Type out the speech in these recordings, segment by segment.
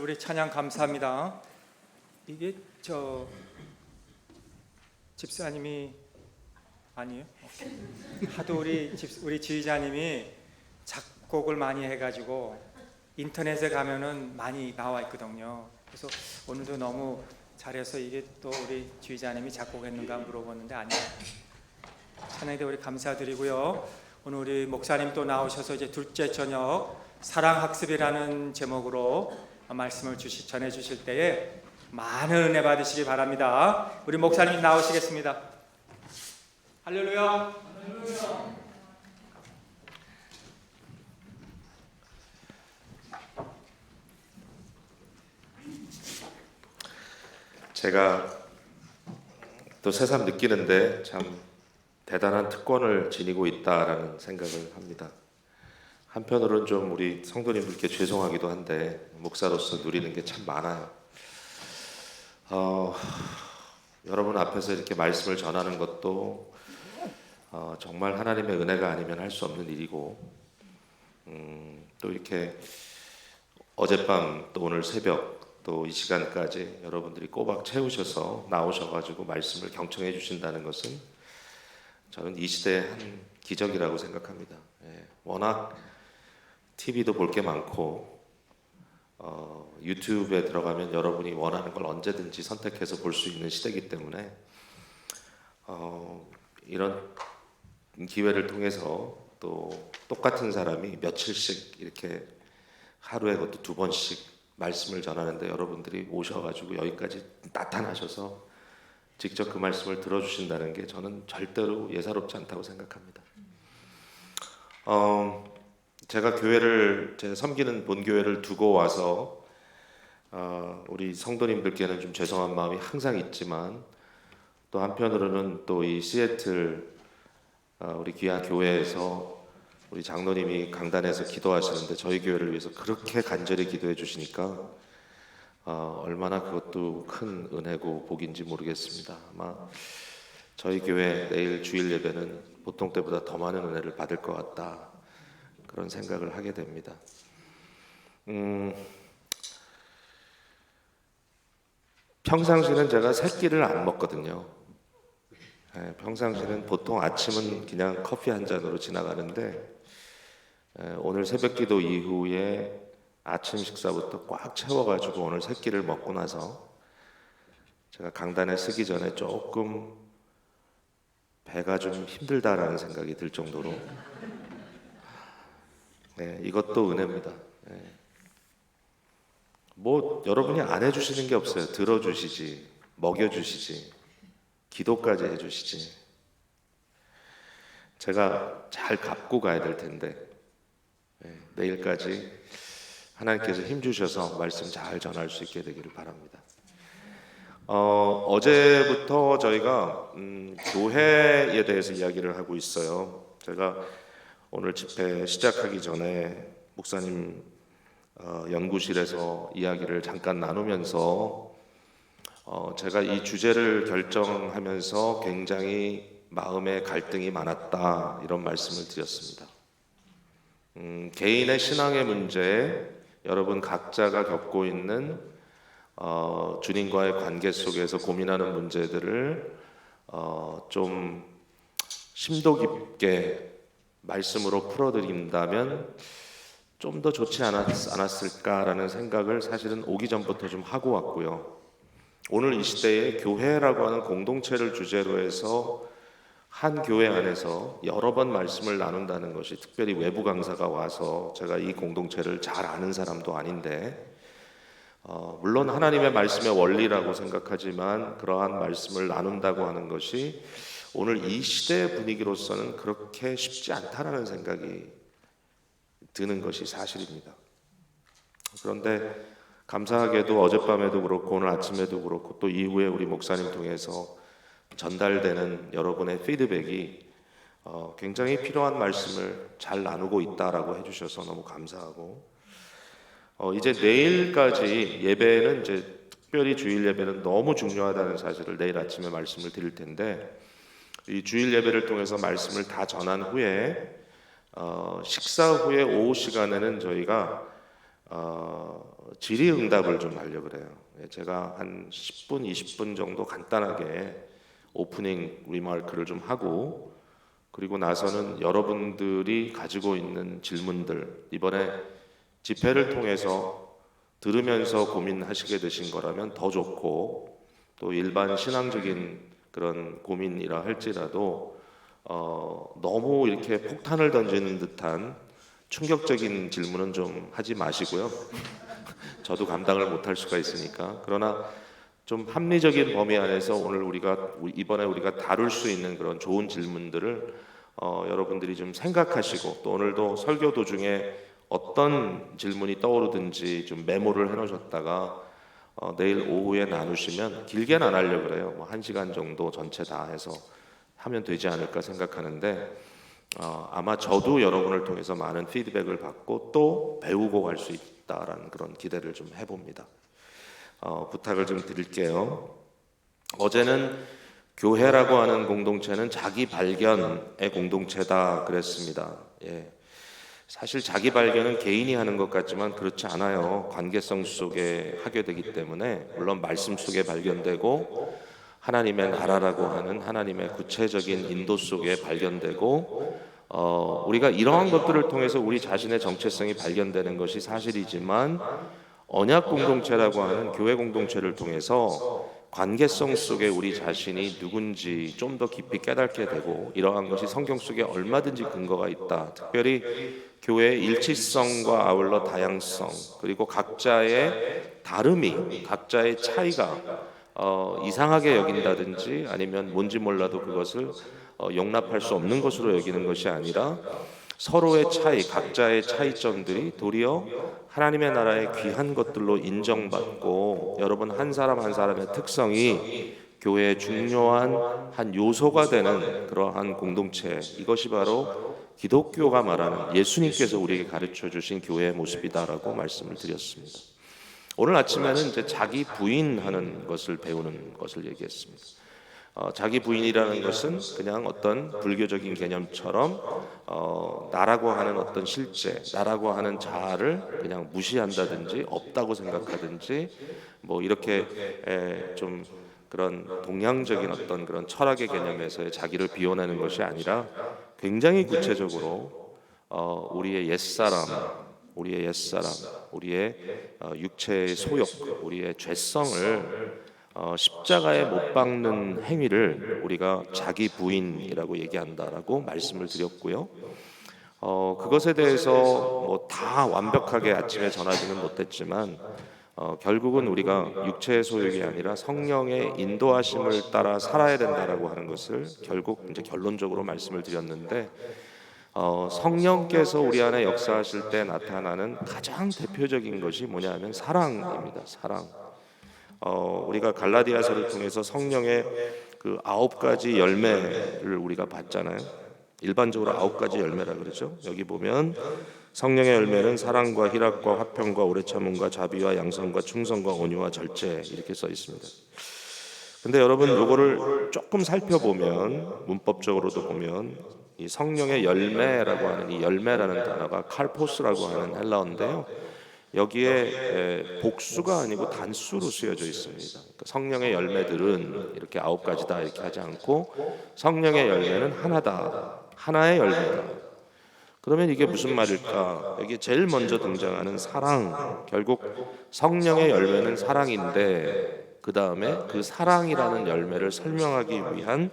우리 찬양 감사합니다. 이게 집사님이 아니에요? 하도 우리 지휘자님이 작곡을 많이 해가지고 인터넷에 가면은 많이 나와 있거든요. 그래서 오늘도 너무 잘해서 이게 또 우리 지휘자님이 작곡했는가 물어봤는데 아니에요. 찬양에 우리 감사드리고요. 오늘 우리 목사님 또 나오셔서 이제 둘째 저녁 사랑학습이라는 제목으로 말씀을 전해 주실 때에 많은 은혜 받으시기 바랍니다. 우리 목사님 나오시겠습니다. 할렐루야. 할렐루야. 제가 또 새삼 느끼는데 참 대단한 특권을 지니고 있다라는 생각을 합니다. 한편으로는 좀 우리 성도님들께 죄송하기도 한데 목사로서 누리는 게 참 많아요. 여러분 앞에서 이렇게 말씀을 전하는 것도 정말 하나님의 은혜가 아니면 할 수 없는 일이고, 또 이렇게 어젯밤 또 오늘 새벽 또 이 시간까지 여러분들이 꼬박 채우셔서 나오셔가지고 말씀을 경청해 주신다는 것은 저는 이 시대의 한 기적이라고 생각합니다. 워낙 TV도 볼 게 많고 유튜브에 들어가면 여러분이 원하는 걸 언제든지 선택해서 볼 수 있는 시대이기 때문에 이런 기회를 통해서 또 똑같은 사람이 며칠씩 이렇게 하루에 그것도 2번씩 말씀을 전하는데 여러분들이 오셔가지고 여기까지 나타나셔서 직접 그 말씀을 들어주신다는 게 저는 절대로 예사롭지 않다고 생각합니다. 제가 제 섬기는 본교회를 두고 와서 우리 성도님들께는 좀 죄송한 마음이 항상 있지만 또 한편으로는 또 이 시애틀 우리 귀한 교회에서 우리 장로님이 강단에서 기도하시는데 저희 교회를 위해서 그렇게 간절히 기도해 주시니까 얼마나 그것도 큰 은혜고 복인지 모르겠습니다. 아마 저희 교회 내일 주일 예배는 보통 때보다 더 많은 은혜를 받을 것 같다, 그런 생각을 하게 됩니다. 평상시는 제가 새끼를 안 먹거든요. 평상시는 보통 아침은 그냥 커피 한 잔으로 지나가는데 오늘 새벽기도 이후에 아침 식사부터 꽉 채워가지고 오늘 새끼를 먹고 나서 제가 강단에 서기 전에 조금 배가 좀 힘들다라는 생각이 들 정도로 이것도 은혜입니다. 뭐 여러분이 안 해주시는 게 없어요. 들어주시지, 먹여주시지, 기도까지 해주시지. 제가 잘 갚고 가야 될 텐데 내일까지 하나님께서 힘주셔서 말씀 잘 전할 수 있게 되기를 바랍니다. 어제부터 저희가 교회에 대해서 이야기를 하고 있어요. 제가 오늘 집회 시작하기 전에 목사님 연구실에서 이야기를 잠깐 나누면서 제가 이 주제를 결정하면서 굉장히 마음에 갈등이 많았다, 이런 말씀을 드렸습니다. 개인의 신앙의 문제, 여러분 각자가 겪고 있는 주님과의 관계 속에서 고민하는 문제들을 좀 심도 깊게 말씀으로 풀어드린다면 좀 더 좋지 않았을까라는 생각을 사실은 오기 전부터 좀 하고 왔고요. 오늘 이 시대에 교회라고 하는 공동체를 주제로 해서 한 교회 안에서 여러 번 말씀을 나눈다는 것이, 특별히 외부 강사가 와서, 제가 이 공동체를 잘 아는 사람도 아닌데 물론 하나님의 말씀의 원리라고 생각하지만 그러한 말씀을 나눈다고 하는 것이 오늘 이 시대의 분위기로서는 그렇게 쉽지 않다라는 생각이 드는 것이 사실입니다. 그런데 감사하게도 어젯밤에도 그렇고 오늘 아침에도 그렇고 또 이후에 우리 목사님 통해서 전달되는 여러분의 피드백이 굉장히 필요한 말씀을 잘 나누고 있다라고 해주셔서 너무 감사하고, 이제 내일까지 예배는 이제 특별히 주일 예배는 너무 중요하다는 사실을 내일 아침에 말씀을 드릴 텐데, 이 주일 예배를 통해서 말씀을 다 전한 후에 식사 후에 오후 시간에는 저희가 질의응답을 좀 하려고 그래요. 제가 한 10분, 20분 정도 간단하게 오프닝 리마크를 좀 하고, 그리고 나서는 여러분들이 가지고 있는 질문들, 이번에 집회를 통해서 들으면서 고민하시게 되신 거라면 더 좋고, 또 일반 신앙적인 그런 고민이라 할지라도 너무 이렇게 폭탄을 던지는 듯한 충격적인 질문은 좀 하지 마시고요. 저도 감당을 못할 수가 있으니까. 그러나 좀 합리적인 범위 안에서 이번에 우리가 다룰 수 있는 그런 좋은 질문들을 여러분들이 좀 생각하시고, 또 오늘도 설교 도중에 어떤 질문이 떠오르든지 좀 메모를 해놓으셨다가 내일 오후에 나누시면, 길게는 안 하려고 그래요. 뭐 1시간 정도 전체 다 해서 하면 되지 않을까 생각하는데, 아마 저도 여러분을 통해서 많은 피드백을 받고 또 배우고 갈 수 있다라는 그런 기대를 좀 해봅니다. 부탁을 좀 드릴게요. 어제는 교회라고 하는 공동체는 자기 발견의 공동체다 그랬습니다. 예. 사실 자기 발견은 개인이 하는 것 같지만 그렇지 않아요. 관계성 속에 하게 되기 때문에, 물론 말씀 속에 발견되고 하나님의 나라라고 하는 하나님의 구체적인 인도 속에 발견되고, 우리가 이러한 것들을 통해서 우리 자신의 정체성이 발견되는 것이 사실이지만, 언약 공동체라고 하는 교회 공동체를 통해서 관계성 속에 우리 자신이 누군지 좀 더 깊이 깨닫게 되고, 이러한 것이 성경 속에 얼마든지 근거가 있다. 특별히 교회의 일치성과 아울러 다양성, 그리고 각자의 다름이, 각자의 차이가 이상하게 여긴다든지 아니면 뭔지 몰라도 그것을 용납할 수 없는 것으로 여기는 것이 아니라, 서로의 차이, 각자의 차이점들이 도리어 하나님의 나라의 귀한 것들로 인정받고, 여러분 한 사람 한 사람의 특성이 교회의 중요한 한 요소가 되는 그러한 공동체, 이것이 바로 기독교가 말하는 예수님께서 우리에게 가르쳐 주신 교회의 모습이다라고 말씀을 드렸습니다. 오늘 아침에는 이제 자기 부인하는 것을 배우는 것을 얘기했습니다. 자기 부인이라는 것은 그냥 어떤 불교적인 개념처럼 나라고 하는 어떤 실제, 나라고 하는 자아를 그냥 무시한다든지 없다고 생각하든지, 뭐 이렇게 좀 그런 동양적인 어떤 그런 철학의 개념에서의 자기를 비워내는 것이 아니라, 굉장히 구체적으로 우리의 옛사람, 우리의 육체의 소욕, 우리의 죄성을 십자가에 못 박는 행위를 우리가 자기 부인이라고 얘기한다라고 말씀을 드렸고요. 그것에 대해서 뭐 다 완벽하게 아침에 전하지는 못했지만, 결국은 우리가 육체의 소욕이 아니라 성령의 인도하심을 따라 살아야 된다라고 하는 것을 결국 이제 결론적으로 말씀을 드렸는데, 성령께서 우리 안에 역사하실 때 나타나는 가장 대표적인 것이 뭐냐면 사랑입니다. 사랑. 우리가 갈라디아서를 통해서 성령의 그 9가지 열매를 우리가 봤잖아요. 일반적으로 9가지 열매라 그러죠. 여기 보면 성령의 열매는 사랑과 희락과 화평과 오래 참음과 자비와 양선과 충성과 온유와 절제, 이렇게 써 있습니다. 근데 여러분, 요거를 조금 살펴보면, 문법적으로도 보면, 이 성령의 열매라고 하는 이 열매라는 단어가 칼포스라고 하는 헬라어인데요, 여기에 복수가 아니고 단수로 쓰여져 있습니다. 그러니까 성령의 열매들은 이렇게 9가지다 이렇게 하지 않고, 성령의 열매는 하나다, 하나의 열매다. 그러면 이게 무슨 말일까? 여기 제일 먼저 등장하는 사랑, 결국 성령의 열매는 사랑인데, 그 다음에 그 사랑이라는 열매를 설명하기 위한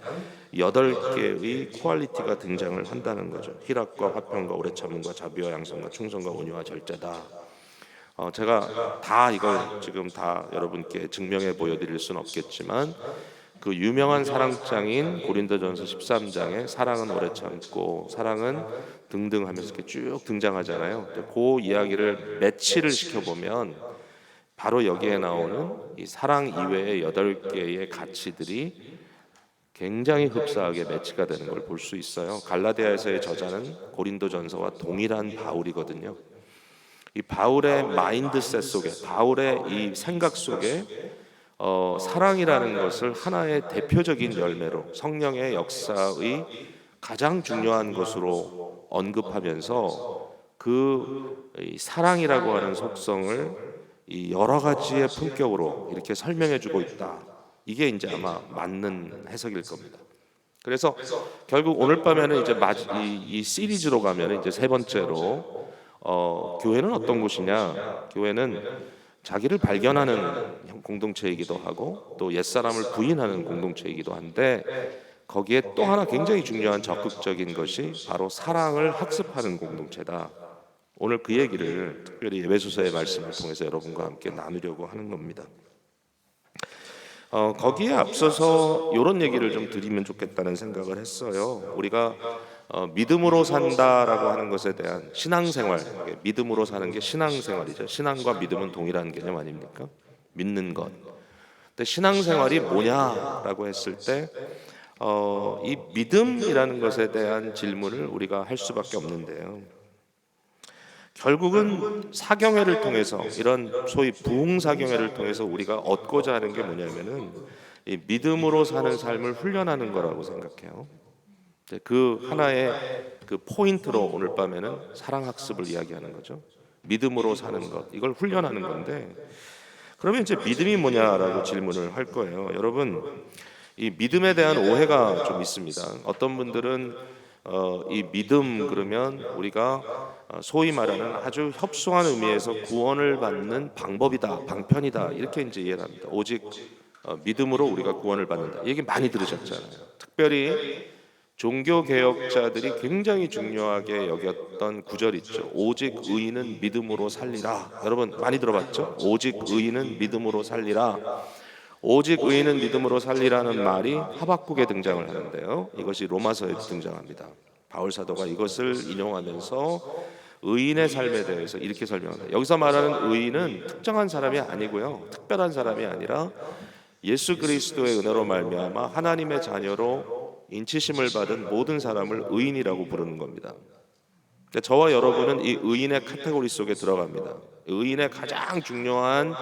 8개의 퀄리티가 등장을 한다는 거죠. 희락과 화평과 오래 참음과 자비와 양선과 충성과 온유와 절제다. 제가 다 이걸 지금 다 여러분께 증명해 보여드릴 수는 없겠지만, 그 유명한 사랑장인 고린도전서 13장에 사랑은 오래 참고 사랑은 등등 하면서 이렇게 쭉 등장하잖아요. 그 이야기를 매치를 시켜보면 바로 여기에 나오는 이 사랑 이외의 8개의 가치들이 굉장히 흡사하게 매치가 되는 걸 볼 수 있어요. 갈라디아에서의 저자는 고린도전서와 동일한 바울이거든요. 이 바울의 마인드셋 속에, 바울의 이 생각 속에 사랑이라는 것을 하나의 대표적인 열매로, 성령의 역사의 가장 중요한 것으로 언급하면서, 이 사랑이라고 하는 속성을 이 여러 가지의 품격으로 이렇게 설명해주고 있다. 이게 이제 아마 맞는 해석일 겁니다. 그래서 결국 오늘 밤에는 이제 이 시리즈로 가면 이제 세 번째로 교회는 어떤 곳이냐? 교회는 자기를 발견하는 공동체이기도 하고 또 옛사람을 부인하는 공동체이기도 한데 거기에 또 하나 굉장히 중요한 적극적인 것이 바로 사랑을 학습하는 공동체다. 오늘 그 얘기를 특별히 에베소서의 말씀을 통해서 여러분과 함께 나누려고 하는 겁니다. 거기에 앞서서 이런 얘기를 좀 드리면 좋겠다는 생각을 했어요. 우리가 믿음으로 산다라고 하는 것에 대한 신앙생활, 믿음으로 사는 게 신앙생활이죠. 신앙과 믿음은 동일한 개념 아닙니까? 믿는 것. 근데 신앙생활이 뭐냐라고 했을 때 이 믿음이라는 것에 대한 질문을 우리가 할 수밖에 없는데요. 결국은 사경회를 통해서 이런 소위 부흥사경회를 통해서 우리가 얻고자 하는 게 뭐냐면은 이 믿음으로 사는 삶을 훈련하는 거라고 생각해요. 그 하나의 그 포인트로 오늘 밤에는 사랑학습을 이야기하는 거죠. 믿음으로 사는 것, 이걸 훈련하는 건데 그러면 이제 믿음이 뭐냐라고 질문을 할 거예요. 여러분, 이 믿음에 대한 오해가 좀 있습니다. 어떤 분들은 이 믿음 그러면 우리가 소위 말하는 아주 협소한 의미에서 구원을 받는 방법이다, 방편이다 이렇게 이제 이해를 합니다. 오직 믿음으로 우리가 구원을 받는다. 얘기 많이 들으셨잖아요. 특별히 종교 개혁자들이 굉장히 중요하게 여겼던 구절 있죠. 오직 의인은 믿음으로 살리라. 여러분 많이 들어봤죠? 오직 의인은 믿음으로 살리라. 오직 의인은 믿음으로 살리라는 말이 하박국에 등장을 하는데요. 이것이 로마서에 등장합니다. 바울 사도가 이것을 인용하면서 의인의 삶에 대해서 이렇게 설명합니다. 여기서 말하는 의인은 특정한 사람이 아니고요. 특별한 사람이 아니라 예수 그리스도의 은혜로 말미암아 하나님의 자녀로 인치심을 받은 모든 사람을 의인이라고 부르는 겁니다. 저와 여러분은 이 의인의 카테고리 속에 들어갑니다. 의인의 가장 중요한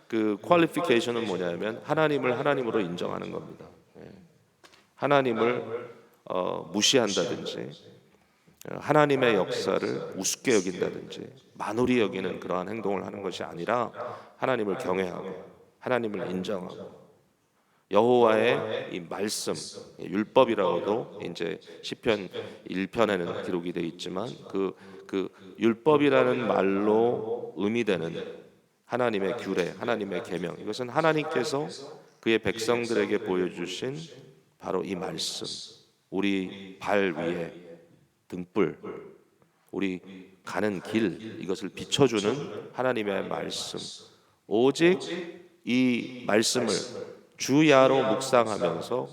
그 퀄리피케이션은 뭐냐면 하나님을 하나님으로 인정하는 겁니다. 하나님을 무시한다든지 하나님의 역사를 우습게 여긴다든지 만홀히 여기는 그러한 행동을 하는 것이 아니라 하나님을 경외하고 하나님을 인정하고 여호와의 이 말씀, 율법이라고도 이제 시편 1편에는 기록이 되어 있지만 그 율법이라는 말로 의미되는 하나님의 규례, 하나님의 계명, 이것은 하나님께서 그의 백성들에게 보여주신 바로 이 말씀, 우리 발 위에 등불, 우리 가는 길, 이것을 비춰주는 하나님의 말씀. 오직 이 말씀을 주야로 묵상하면서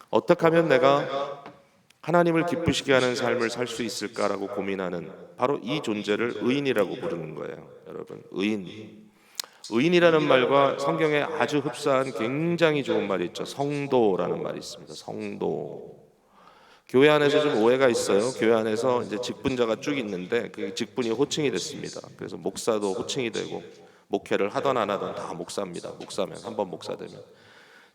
어떻게 하면 내가 하나님을 기쁘시게 하는 삶을 살 수 있을까라고 고민하는 바로 이 존재를 의인이라고 부르는 거예요. 여러분, 의인이라는 말과 성경에 아주 흡사한 굉장히 좋은 말이 있죠. 성도라는 말이 있습니다. 성도. 교회 안에서 좀 오해가 있어요. 교회 안에서 이제 직분자가 쭉 있는데 그 직분이 호칭이 됐습니다. 그래서 목사도 호칭이 되고 목회를 하던 안 하던 다 목사입니다. 목사면 한번 목사 되면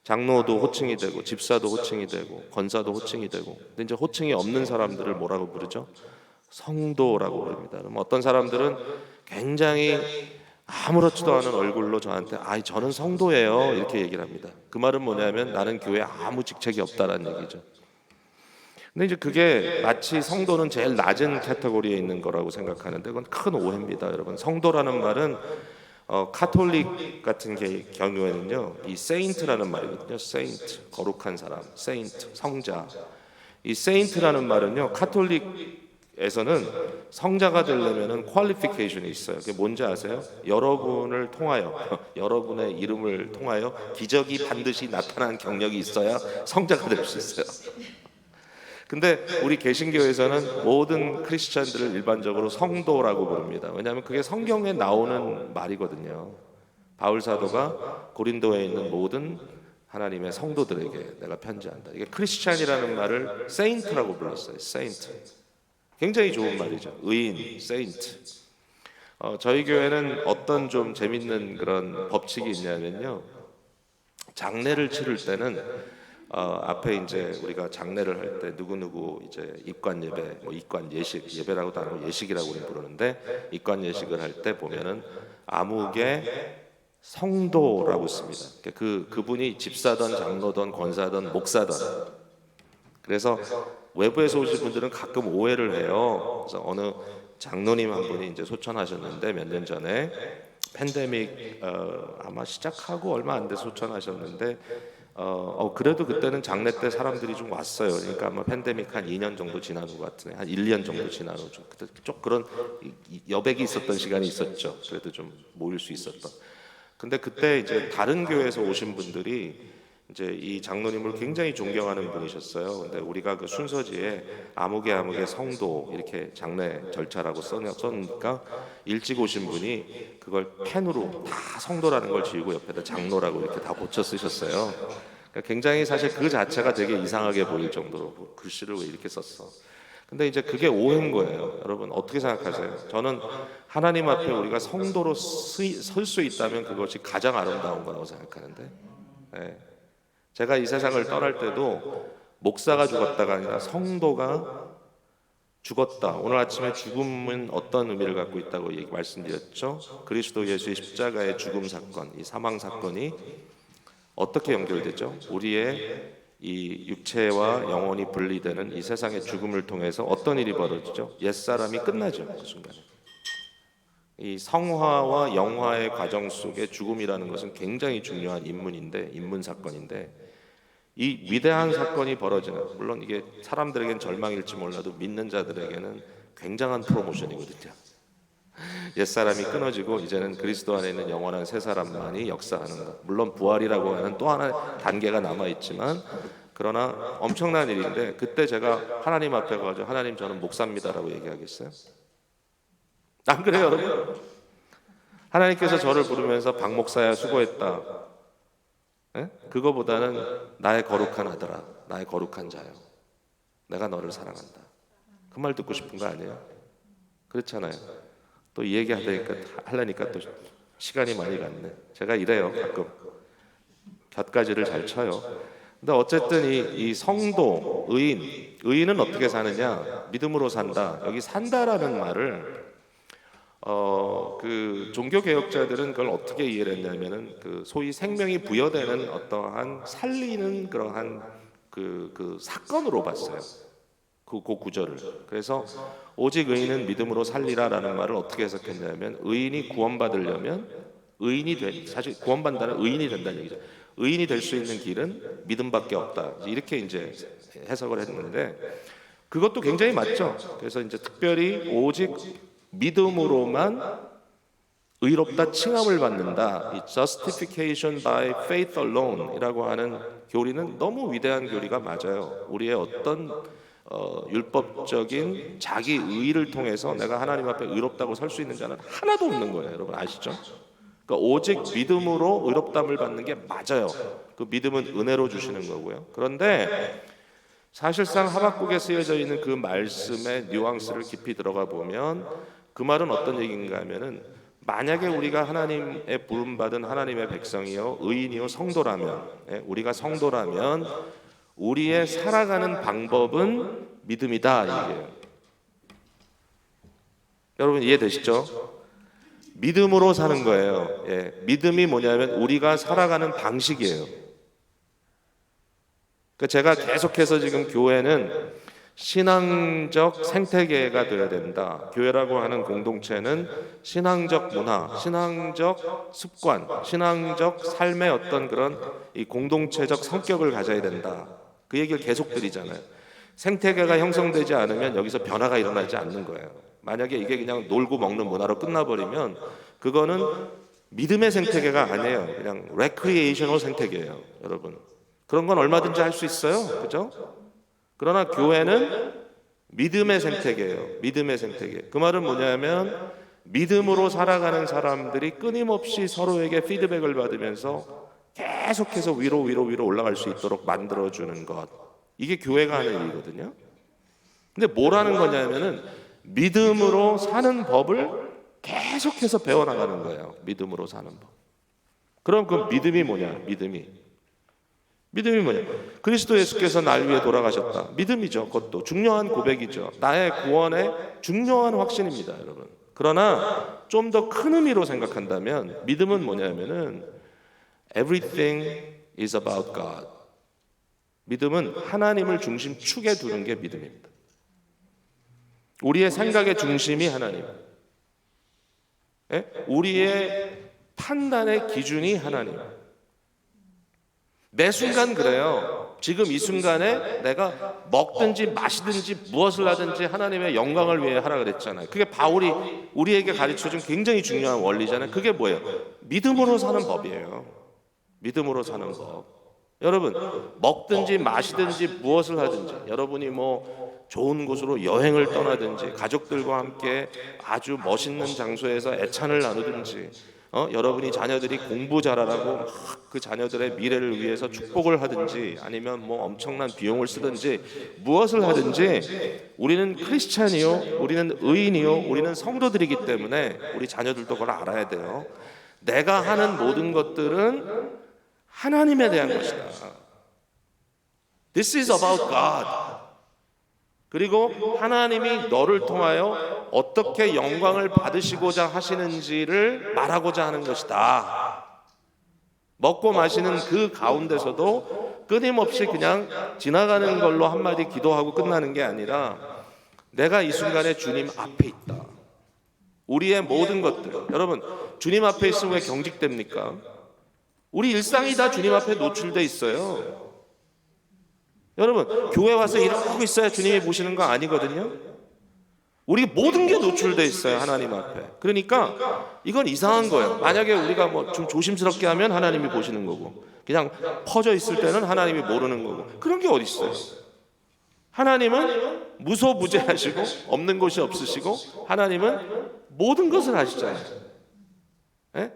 장로도 호칭이 되고 집사도 호칭이 되고 권사도 호칭이 되고 근데 이제 호칭이 없는 사람들을 뭐라고 부르죠? 성도라고 부릅니다. 그럼 어떤 사람들은 굉장히 아무렇지도 않은 얼굴로 저한테 저는 성도예요 이렇게 얘기를 합니다. 그 말은 뭐냐면 나는 교회에 아무 직책이 없다라는 얘기죠. 근데 이제 그게 마치 성도는 제일 낮은 카테고리에 있는 거라고 생각하는데 그건 큰 오해입니다. 여러분, 성도라는 말은 카톨릭 같은 경우에는요, 이 세인트라는 말이거든요. 세인트, 거룩한 사람, 세인트, 성자. 이 세인트라는 말은요, 카톨릭에서는 성자가 되려면은 퀄리피케이션이 있어요. 그게 뭔지 아세요? 여러분을 통하여, 여러분의 이름을 통하여 기적이 반드시 나타난 경력이 있어야 성자가 될 수 있어요. 근데 우리 개신교에서는 모든 크리스찬들을 일반적으로 성도라고 부릅니다. 왜냐하면 그게 성경에 나오는 말이거든요. 바울 사도가 고린도에 있는 모든 하나님의 성도들에게 내가 편지한다. 이게 크리스찬이라는 말을 세인트라고 불렀어요. 세인트. 굉장히 좋은 말이죠. 의인, 세인트. 저희 교회는 어떤 좀 재밌는 그런 법칙이 있냐면요. 장례를 치를 때는 앞에 이제 우리가 장례를 할 때 누구누구 이제 입관 예배, 뭐 입관 예식, 예배라고도 안 하고 예식이라고 우리는 부르는데, 입관 예식을 할 때 보면은 암흑의 성도라고 씁니다. 그분이 집사든 장로든 권사든 목사든. 그래서 외부에서 오신 분들은 가끔 오해를 해요. 그래서 어느 장로님 한 분이 이제 소천하셨는데, 몇 년 전에 팬데믹 아마 시작하고 얼마 안 돼 소천하셨는데, 그래도 그때는 장례 때 사람들이 좀 왔어요. 그러니까 아마 팬데믹 한 2년 정도 지난 후 같은데, 한 1년 정도 지난 후 그때 좀 그런 여백이 있었던 시간이 있었죠. 그래도 좀 모일 수 있었던. 근데 그때 이제 다른 교회에서 오신 분들이 이제 이 장로님을 굉장히 존경하는 분이셨어요. 근데 우리가 그 순서지에 암흑의 성도 이렇게 장례 절차라고 써니까 일찍 오신 분이 그걸 펜으로 다 성도라는 걸 지우고 옆에다 장로라고 이렇게 다 붙여 쓰셨어요. 그러니까 굉장히 사실 그 자체가 되게 이상하게 보일 정도로 뭐 글씨를 왜 이렇게 썼어. 근데 이제 그게 오해인 거예요. 여러분 어떻게 생각하세요? 저는 하나님 앞에 우리가 성도로 설 수 있다면 그것이 가장 아름다운 거라고 생각하는데, 네. 제가 이 세상을 떠날 때도 목사가 죽었다가 아니라 성도가 죽었다. 오늘 아침에 죽음은 어떤 의미를 갖고 있다고 말씀드렸죠. 그리스도 예수의 십자가의 죽음 사건, 이 사망 사건이 어떻게 연결되죠? 우리의 이 육체와 영혼이 분리되는 이 세상의 죽음을 통해서 어떤 일이 벌어지죠? 옛사람이 끝나죠. 그 순간에. 이 성화와 영화의 과정 속에 죽음이라는 것은 굉장히 중요한 인문 사건인데, 이 위대한 사건이 벌어지는, 물론 이게 사람들에겐 절망일지 몰라도 믿는 자들에게는 굉장한 프로모션이거든요. 옛사람이 끊어지고 이제는 그리스도 안에 있는 영원한 새 사람만이 역사하는 것. 물론 부활이라고 하는 또 하나의 단계가 남아있지만, 그러나 엄청난 일인데, 그때 제가 하나님 앞에 가서 하나님 저는 목사입니다라고 얘기하겠어요? 안 그래요 여러분? 하나님께서 저를 부르면서 박 목사야 수고했다, 예? 그거보다는 나의 거룩한 아들아, 나의 거룩한 자요, 내가 너를 사랑한다, 그 말 듣고 싶은 거 아니에요? 그렇잖아요. 또 이 얘기 하려니까 또 시간이 많이 갔네. 제가 이래요 가끔, 곁가지를 잘 쳐요. 근데 어쨌든 이 성도, 의인은 어떻게 사느냐? 믿음으로 산다. 여기 산다라는 말을 그 종교 개혁자들은 그걸 어떻게 이해를 했냐면은, 그 소위 생명이 부여되는 어떠한 살리는 그러한 그 사건으로 봤어요. 그 구절을. 그래서 오직 의인은 믿음으로 살리라라는 말을 어떻게 해석했냐면, 의인이 구원받으려면 사실 구원받는다는 의인이 된다는 얘기죠. 의인이 될 수 있는 길은 믿음밖에 없다. 이렇게 이제 해석을 했는데, 그것도 굉장히 맞죠. 그래서 이제 특별히 오직 믿음으로만 의롭다 칭함을 받는다, 이 justification by faith alone이라고 하는 교리는 너무 위대한 교리가 맞아요. 우리의 어떤 율법적인 자기 의를 통해서 내가 하나님 앞에 의롭다고 설 수 있는 자는 하나도 없는 거예요. 여러분 아시죠? 그러니까 오직 믿음으로 의롭담을 받는 게 맞아요. 그 믿음은 은혜로 주시는 거고요. 그런데 사실상 하박국에 쓰여져 있는 그 말씀의 뉘앙스를 깊이 들어가 보면 그 말은 어떤 얘기인가 하면은, 만약에 우리가 하나님의 부름받은 하나님의 백성이요 의인이요 성도라면, 우리가 성도라면 우리의 살아가는 방법은 믿음이다 이게요. 여러분 이해되시죠? 믿음으로 사는 거예요. 믿음이 뭐냐면 우리가 살아가는 방식이에요. 그러니까 제가 계속해서 지금 교회는 신앙적 생태계가 되어야 된다. 교회라고 하는 공동체는 신앙적 문화, 신앙적 습관, 신앙적 삶의 어떤 그런 이 공동체적 성격을 가져야 된다. 그 얘기를 계속 드리잖아요. 생태계가 형성되지 않으면 여기서 변화가 일어나지 않는 거예요. 만약에 이게 그냥 놀고 먹는 문화로 끝나버리면 그거는 믿음의 생태계가 아니에요. 그냥 레크리에이셔널 생태계예요. 여러분 그런 건 얼마든지 할 수 있어요. 그죠? 그러나 교회는 믿음의 생태계예요. 믿음의 생태계. 그 말은 뭐냐면 믿음으로 살아가는 사람들이 끊임없이 서로에게 피드백을 받으면서 계속해서 위로 올라갈 수 있도록 만들어주는 것. 이게 교회가 하는 일이거든요. 근데 뭘 하는 거냐면은 믿음으로 사는 법을 계속해서 배워나가는 거예요. 믿음으로 사는 법. 그럼 그 믿음이 뭐냐? 믿음이 뭐냐? 그리스도 예수께서 날 위해 돌아가셨다. 믿음이죠. 그것도 중요한 고백이죠. 나의 구원의 중요한 확신입니다, 여러분. 그러나 좀 더 큰 의미로 생각한다면 믿음은 뭐냐면은 everything is about God. 믿음은 하나님을 중심축에 두는 게 믿음입니다. 우리의 생각의 중심이 하나님, 우리의 판단의 기준이 하나님. 매 순간 그래요. 지금 이 순간에 내가 먹든지 마시든지 무엇을 하든지 하나님의 영광을 위해 하라 그랬잖아요. 그게 바울이 우리에게 가르쳐준 굉장히 중요한 원리잖아요. 그게 뭐예요? 믿음으로 사는 법이에요. 믿음으로 사는 법. 여러분, 먹든지 마시든지 무엇을 하든지, 여러분이 뭐 좋은 곳으로 여행을 떠나든지, 가족들과 함께 아주 멋있는 장소에서 애찬을 나누든지, 여러분이 자녀들이 공부 잘하라고 막 그 자녀들의 미래를 위해서 축복을 하든지, 아니면 뭐 엄청난 비용을 쓰든지, 무엇을 하든지 우리는 크리스찬이요, 우리는 의인이요, 우리는 성도들이기 때문에 우리 자녀들도 그걸 알아야 돼요. 내가 하는 모든 것들은 하나님에 대한 것이다. This is about God. 그리고 하나님이 너를 통하여 어떻게 영광을 받으시고자 하시는지를 말하고자 하는 것이다. 먹고 마시는 그 가운데서도 끊임없이 그냥 지나가는 걸로 한마디 기도하고 끝나는 게 아니라 내가 이 순간에 주님 앞에 있다. 우리의 모든 것들, 여러분 주님 앞에 있으면 왜 경직됩니까? 우리 일상이 다 주님 앞에 노출돼 있어요. 여러분 교회 와서 이러고 있어야 주님이 보시는 거 아니거든요. 우리 모든 게 노출돼 있어요, 하나님 앞에. 그러니까 이건 이상한 거예요. 만약에 우리가 뭐 좀 조심스럽게 하면 하나님이 보시는 거고, 그냥 퍼져 있을 때는 하나님이 모르는 거고, 그런 게 어디 있어요? 하나님은 무소부재하시고 없는 것이 없으시고 하나님은 모든 것을 하시잖아요. 예?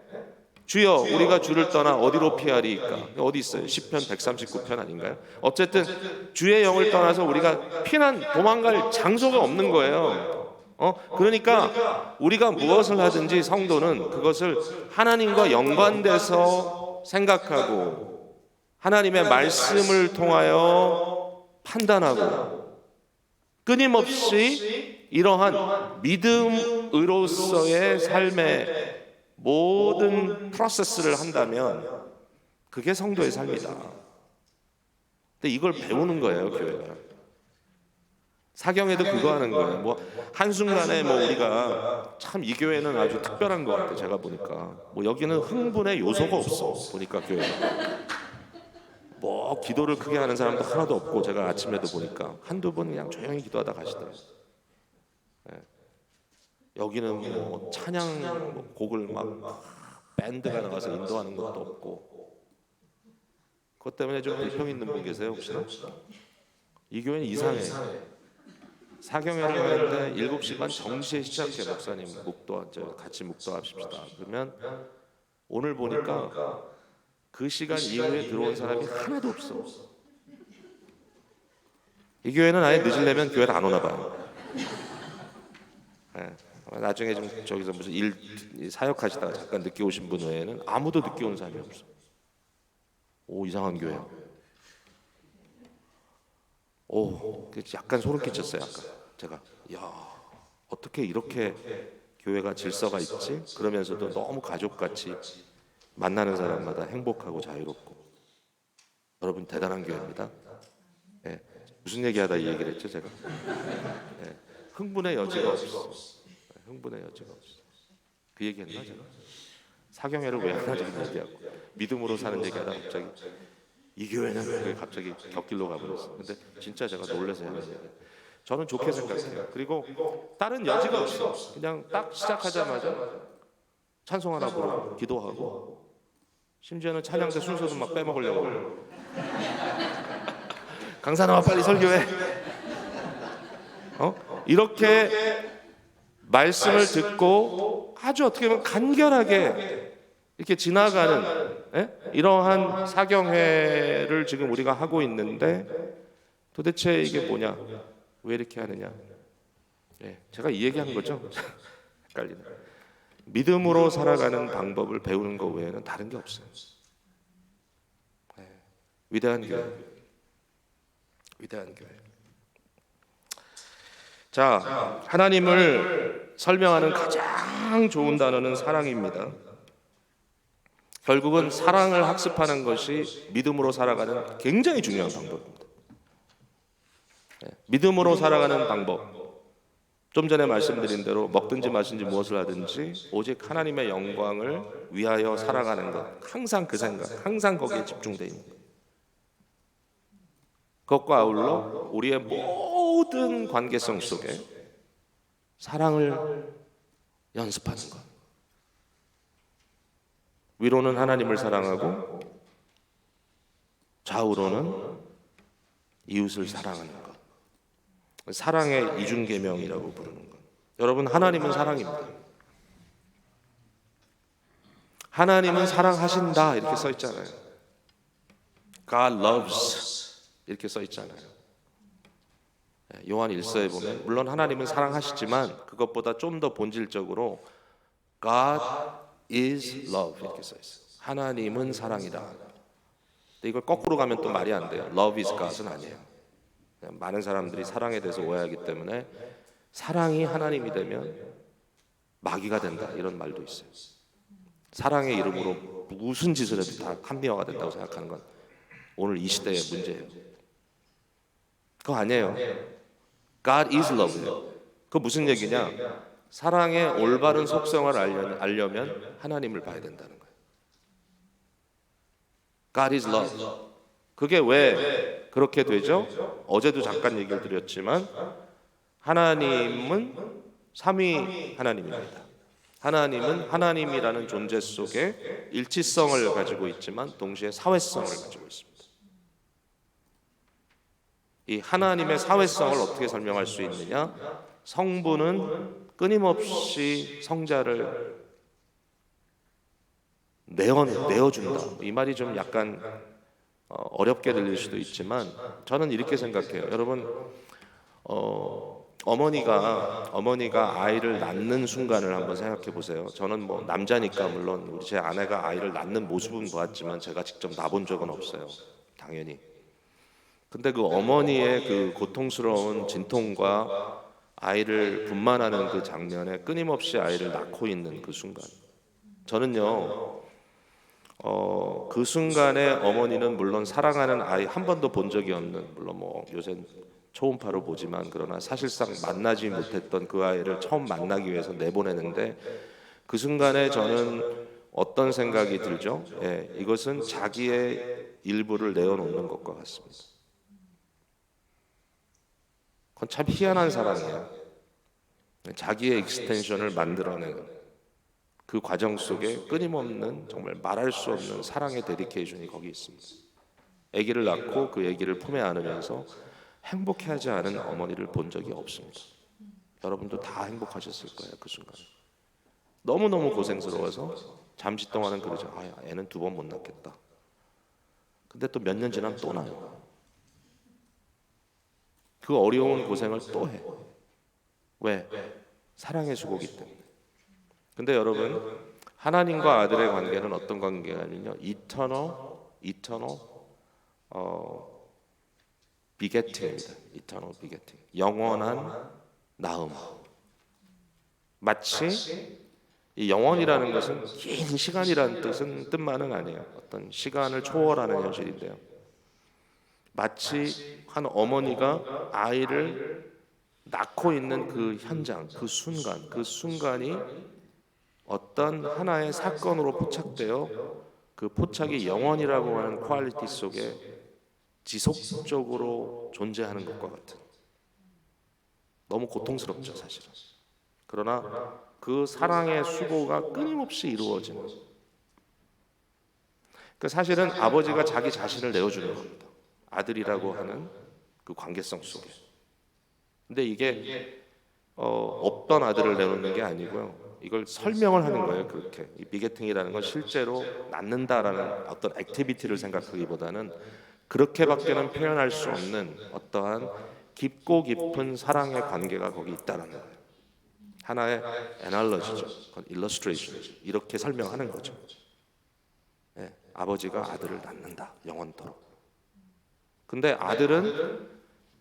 주여 우리가 주를 떠나 어디로 피하리이까? 어디 있어요? 시편 139편 아닌가요? 어쨌든 주의 영을 떠나서 우리가 피난 도망갈 장소가 없는 거예요. 그러니까 우리가 무엇을 하든지 성도는 그것을 하나님과 연관돼서 생각하고 하나님의 말씀을 통하여 판단하고 끊임없이 이러한 믿음으로서의 삶의 모든 프로세스를 한다면 그게 성도의 삶이다. 근데 이걸 배우는 거예요, 교회가. 사경에도 그거 하는 거예요. 뭐 한순간에 뭐 우리가 참 이 교회는 아주 특별한 것 같아. 제가 보니까 뭐 여기는 흥분의 요소가 없어. 보니까 교회가 뭐 기도를 크게 하는 사람도 하나도 없고, 제가 아침에도 보니까 한두 번 그냥 조용히 기도하다 가시더라고요. 여기는 뭐 찬양 뭐 곡을 막 밴드가 나와서 인도하는 것도 없고, 그것 때문에 좀 불평 있는 분 계세요 혹시나? 이 교회는 이상해. 사경회를 하는데 7시 반 정시에 시작해. 목사님 묵도 같이 묵도합시다. 그러면 오늘 보니까 그 시간 이후에 들어온 사람이 하나도 없어. 이 교회는 아예 늦으려면 교회를 안 오나 봐요. 네. 나중에 좀 저기서 무슨 일 사역하시다가 잠깐 늦게 오신 분 외에는 아무도 늦게 온 사람이 없어. 오, 이상한 교회야. 오, 약간 소름 끼쳤어요. 아까 제가 야, 어떻게 이렇게 교회가 질서가 있지? 그러면서도 너무 가족같이 만나는 사람마다 행복하고 자유롭고. 여러분 대단한 교회입니다. 네. 무슨 얘기하다 이 얘기를 했죠 제가? 네. 흥분의 여지가 없어. 흥분의 여지가 없어. 그 얘기했나 제가? 사경회를 왜 하나 지금 얘기하고 믿음으로 사는 얘기하다 갑자기 이 교회는 왜 갑자기 격길로 가버렸어. 근데 진짜 제가 놀라서 하는 얘기. 저는 좋게 생각해요. 그리고 다른 여지가 없어. 그냥 딱 시작하자마자 찬송 하나 부르고 기도하고, 심지어는 찬양대 순서도 막 빼먹으려고. 강사나와 빨리 설교해. 이렇게 말씀을 듣고 아주 어떻게 보면 간결하게 이렇게 지나가는 이러한 사경회를 지금 우리가 하고 있는데, 도대체 이게 뭐냐? 왜 이렇게 하느냐? 제가 이 얘기한 거죠? 헷갈리네. 믿음으로 살아가는 방법을 배우는 것 외에는 다른 게 없어요. 위대한 교회. 위대한 교회. 자, 하나님을 설명하는 가장 좋은 단어는 사랑입니다. 결국은 사랑을 학습하는 것이 믿음으로 살아가는 굉장히 중요한 방법입니다. 믿음으로 살아가는 방법. 좀 전에 말씀드린 대로 먹든지 마신지 무엇을 하든지 오직 하나님의 영광을 위하여 살아가는 것. 항상 그 생각, 항상 거기에 집중되어 있는 것. 그것과 아울러 우리의 모든 관계성 속에 사랑을 연습하는 것. 위로는 하나님을 사랑하고 좌우로는 이웃을 사랑하는 것. 사랑의 이중계명이라고 부르는 것. 여러분, 하나님은 사랑입니다. 하나님은 사랑하신다 이렇게 써 있잖아요. God loves 이렇게 써 있잖아요. 요한 1서에 보면 물론 하나님은 사랑하시지만 그것보다 좀 더 본질적으로 God is love 이렇게 써 있어요. 하나님은 사랑이다. 근데 이걸 거꾸로 가면 또 말이 안 돼요. Love is God은 아니에요. 많은 사람들이 사랑에 대해서 오해하기 때문에 사랑이 하나님이 되면 마귀가 된다 이런 말도 있어요. 사랑의 이름으로 무슨 짓을 해도 다 합리화가 된다고 생각하는 건 오늘 이 시대의 문제예요. 그거 아니에요. God is love예요. 그거 무슨 얘기냐? 사랑의 올바른 속성을 알려면 하나님을 봐야 된다는 거예요. God is love. 그게 왜 그렇게 되죠? 어제도 잠깐 얘기를 드렸지만 하나님은 삼위 하나님입니다. 하나님은 하나님이라는 존재 속에 일치성을 가지고 있지만 동시에 사회성을 가지고 있습니다. 이 하나님의 사회성을 어떻게 설명할 수 있느냐? 성부는 끊임없이 성자를 내어준다. 이 말이 좀 약간 어렵게 들릴 수도 있지만 저는 이렇게 생각해요. 여러분, 어머니가 아이를 낳는 순간을 한번 생각해 보세요. 저는 뭐 남자니까 물론 우리 제 아내가 아이를 낳는 모습은 보았지만 제가 직접 낳아본 적은 없어요. 당연히. 근데 그 어머니의 그 고통스러운 진통과 아이를 분만하는 그 장면에 끊임없이 아이를 낳고 있는 그 순간, 저는요, 그 순간에 어머니는 물론 사랑하는 아이 한 번도 본 적이 없는, 물론 뭐 요새 초음파로 보지만 그러나 사실상 만나지 못했던 그 아이를 처음 만나기 위해서 내보내는데 그 순간에 저는 어떤 생각이 들죠? 예, 이것은 자기의 일부를 내어놓는 것과 같습니다. 그건 참 희한한 사랑이에요. 자기의 익스텐션을 만들어내는 그 과정 속에 끊임없는 정말 말할 수 없는 사랑의 데디케이션이 거기 있습니다. 아기를 낳고 그 아기를 품에 안으면서 행복해하지 않은 어머니를 본 적이 없습니다. 여러분도 다 행복하셨을 거예요. 그 순간 너무너무 고생스러워서 잠시 동안은 그러죠. 애는 2번 못 낳겠다. 근데 또 몇 년 지나면 또 나요. 그 어려운 고생을 또 해. 왜? 사랑의 수고기 때문에. 근데 여러분, 하나님과 아들의 관계는 어떤 관계냐면요, eternal begetting입니다. eternal begetting. 영원한 낳음. 마치 이 영원이라는 것은 긴 시간이라는 뜻만은 아니에요. 어떤 시간을 초월하는 현실인데요. 마치 한 어머니가 아이를 낳고 있는 그 현장, 그 순간이 어떤 하나의 사건으로 포착되어 그 포착이 영원이라고 하는 퀄리티 속에 지속적으로 존재하는 것과 같은, 너무 고통스럽죠 사실은. 그러나 그 사랑의 수고가 끊임없이 이루어지는, 그 사실은 아버지가 자기 자신을 내어주는 겁니다. 아들이라고 하는 그 관계성 속에. 근데 이게 없던 아들을 내놓는 게 아니고요, 이걸 설명을 하는 거예요. 그렇게 이 비게팅이라는 건 실제로 낳는다라는 어떤 액티비티를 생각하기보다는 그렇게밖에는 표현할 수 없는 어떠한 깊고 깊은 사랑의 관계가 거기 있다는 거예요. 하나의 애널러지죠. 일러스트레이션이죠. 이렇게 설명하는 거죠. 예, 아버지가 아들을 낳는다, 영원토록. 근데 아들은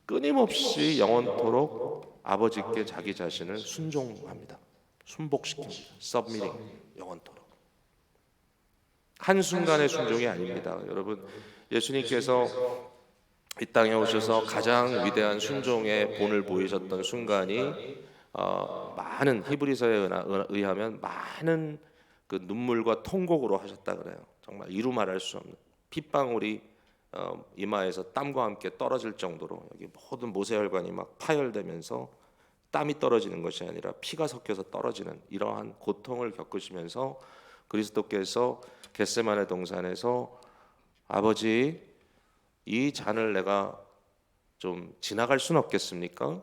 끊임없이 영원토록 아버지께 자기 자신을 순종합니다. 순복시킵니다. submitting, 영원토록. 한순간의 순종이 아닙니다. 여러분, 예수님께서 이 땅에 오셔서 가장 위대한 순종의 본을 보이셨던 순간이 많은 히브리서에 의하면 많은 그 눈물과 통곡으로 하셨다 그래요. 정말 이루 말할 수 없는 핏방울이 이마에서 땀과 함께 떨어질 정도로 여기 모든 모세혈관이 막 파열되면서 땀이 떨어지는 것이 아니라 피가 섞여서 떨어지는 이러한 고통을 겪으시면서 그리스도께서 겟세마네 동산에서 아버지, 이 잔을 내가 좀 지나갈 수는 없겠습니까?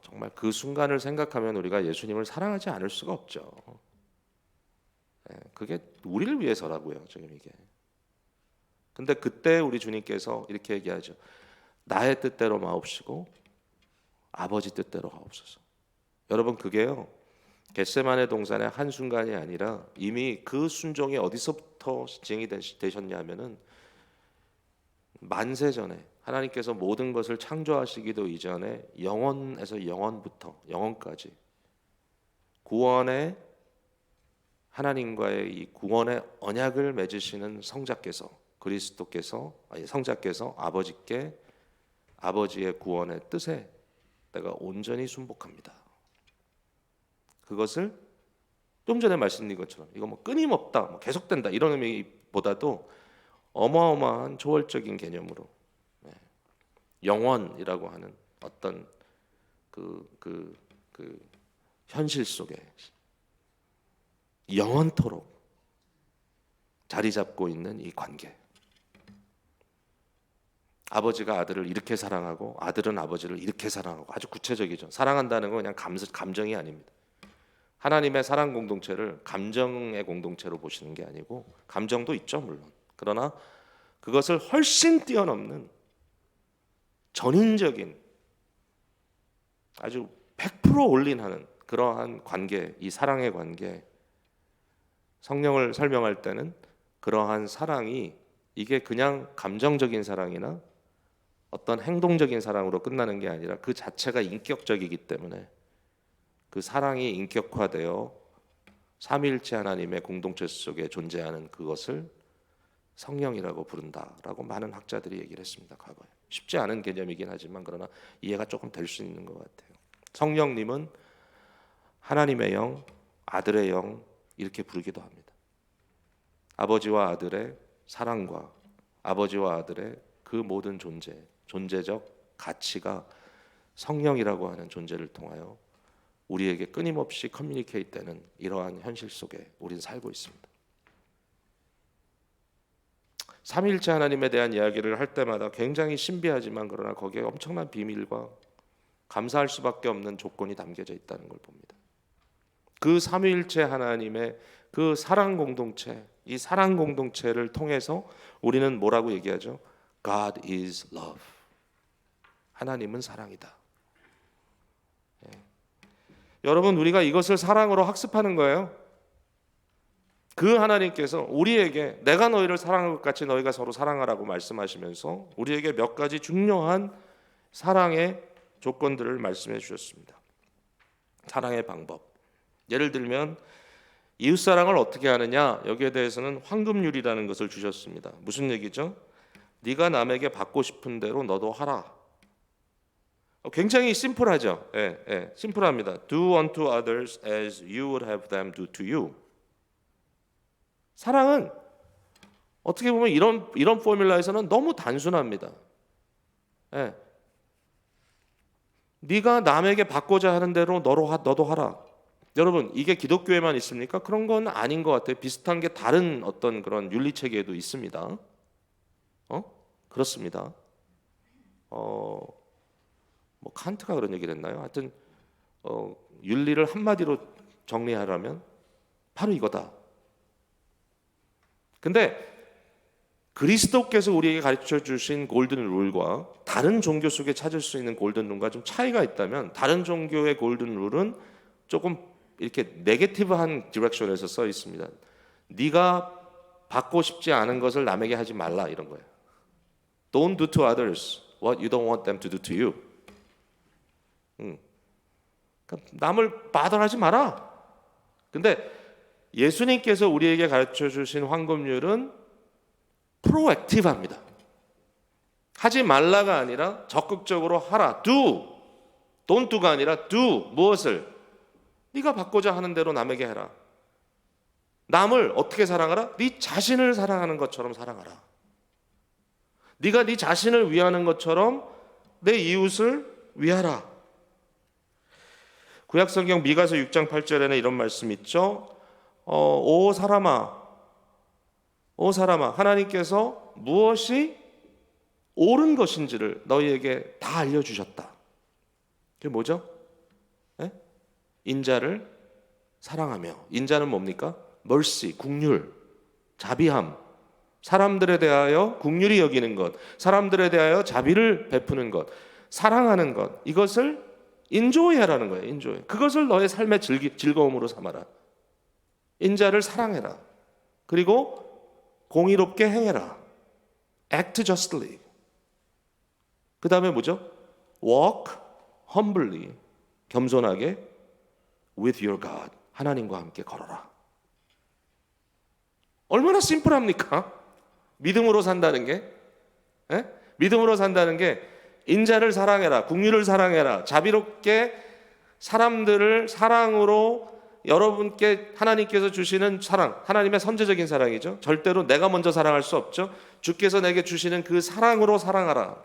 정말 그 순간을 생각하면 우리가 예수님을 사랑하지 않을 수가 없죠. 그게 우리를 위해서라고요, 지금 이게. 근데 그때 우리 주님께서 이렇게 얘기하죠. 나의 뜻대로 마옵시고 아버지 뜻대로 하옵소서. 여러분, 그게요, 겟세마네 동산의 한순간이 아니라 이미 그 순종이 어디서부터 시행이 되셨냐면은 만세 전에 하나님께서 모든 것을 창조하시기도 이전에 영원에서 영원부터 영원까지 구원의 하나님과의 이 구원의 언약을 맺으시는 성자께서 성자께서 아버지께 아버지의 구원의 뜻에 내가 온전히 순복합니다. 그것을 좀 전에 말씀드린 것처럼 이거 뭐 끊임없다, 뭐 계속된다 이런 의미보다도 어마어마한 초월적인 개념으로 영원이라고 하는 어떤 그 현실 속에 영원토록 자리 잡고 있는 이 관계. 아버지가 아들을 이렇게 사랑하고 아들은 아버지를 이렇게 사랑하고 아주 구체적이죠. 사랑한다는 건 그냥 감정이 아닙니다. 하나님의 사랑 공동체를 감정의 공동체로 보시는 게 아니고 감정도 있죠, 물론. 그러나 그것을 훨씬 뛰어넘는 전인적인 아주 100% 올인하는 그러한 관계, 이 사랑의 관계. 성령을 설명할 때는 그러한 사랑이 이게 그냥 감정적인 사랑이나 어떤 행동적인 사랑으로 끝나는 게 아니라 그 자체가 인격적이기 때문에 그 사랑이 인격화되어 삼위일체 하나님의 공동체 속에 존재하는 그것을 성령이라고 부른다라고 많은 학자들이 얘기를 했습니다. 과거에. 쉽지 않은 개념이긴 하지만 그러나 이해가 조금 될 수 있는 것 같아요. 성령님은 하나님의 영, 아들의 영 이렇게 부르기도 합니다. 아버지와 아들의 사랑과 아버지와 아들의 그 모든 존재적 가치가 성령이라고 하는 존재를 통하여 우리에게 끊임없이 커뮤니케이트되는 이러한 현실 속에 우리는 살고 있습니다. 삼위일체 하나님에 대한 이야기를 할 때마다 굉장히 신비하지만 그러나 거기에 엄청난 비밀과 감사할 수밖에 없는 조건이 담겨져 있다는 걸 봅니다. 그 삼위일체 하나님의 그 사랑 공동체, 이 사랑 공동체를 통해서 우리는 뭐라고 얘기하죠? God is love. 하나님은 사랑이다. 여러분, 우리가 이것을 사랑으로 학습하는 거예요. 그 하나님께서 우리에게 내가 너희를 사랑한 것 같이 너희가 서로 사랑하라고 말씀하시면서 우리에게 몇 가지 중요한 사랑의 조건들을 말씀해 주셨습니다. 사랑의 방법. 예를 들면 이웃사랑을 어떻게 하느냐, 여기에 대해서는 황금률이라는 것을 주셨습니다. 무슨 얘기죠? 네가 남에게 받고 싶은 대로 너도 하라. 굉장히 심플하죠. 심플합니다. Do unto others as you would have them do to you. 사랑은 어떻게 보면 이런 포뮬라에서는 너무 단순합니다. 네가 남에게 받고자 하는 대로 너도 하라. 여러분, 이게 기독교에만 있습니까? 그런 건 아닌 것 같아요. 비슷한 게 다른 어떤 그런 윤리 체계에도 있습니다. 그렇습니다. 뭐 칸트가 그런 얘기를 했나요? 하여튼 윤리를 한마디로 정리하라면 바로 이거다. 근데 그리스도께서 우리에게 가르쳐 주신 골든 룰과 다른 종교 속에 찾을 수 있는 골든 룰과 좀 차이가 있다면, 다른 종교의 골든 룰은 조금 이렇게 네게티브한 디렉션에서 써 있습니다. 네가 받고 싶지 않은 것을 남에게 하지 말라 이런 거예요. Don't do to others what you don't want them to do to you. 그러니까 남을 바들하지 마라. 근데 예수님께서 우리에게 가르쳐 주신 황금률은 프로액티브합니다. 하지 말라가 아니라 적극적으로 하라. do. don't do가 아니라 do. 무엇을? 네가 받고자 하는 대로 남에게 해라. 남을 어떻게 사랑하라? 네 자신을 사랑하는 것처럼 사랑하라. 네가 네 자신을 위하는 것처럼 내 이웃을 위하라. 구약성경 미가서 6장 8절에는 이런 말씀 있죠. 오 사람아 하나님께서 무엇이 옳은 것인지를 너희에게 다 알려주셨다. 그게 뭐죠? 네? 인자를 사랑하며. 인자는 뭡니까? mercy, 국률, 자비함, 사람들에 대하여 국률이 여기는 것, 사람들에 대하여 자비를 베푸는 것, 사랑하는 것, 이것을 인조이하라는 거예요. 인조이. 그것을 너의 삶의 즐거움으로 삼아라. 인자를 사랑해라. 그리고 공의롭게 행해라. act justly. 그 다음에 뭐죠? walk humbly. 겸손하게 with your God. 하나님과 함께 걸어라. 얼마나 심플합니까? 믿음으로 산다는 게, 믿음으로 산다는 게 인자를 사랑해라, 국률을 사랑해라, 자비롭게 사람들을 사랑으로 여러분께 하나님께서 주시는 사랑, 하나님의 선제적인 사랑이죠. 절대로 내가 먼저 사랑할 수 없죠. 주께서 내게 주시는 그 사랑으로 사랑하라.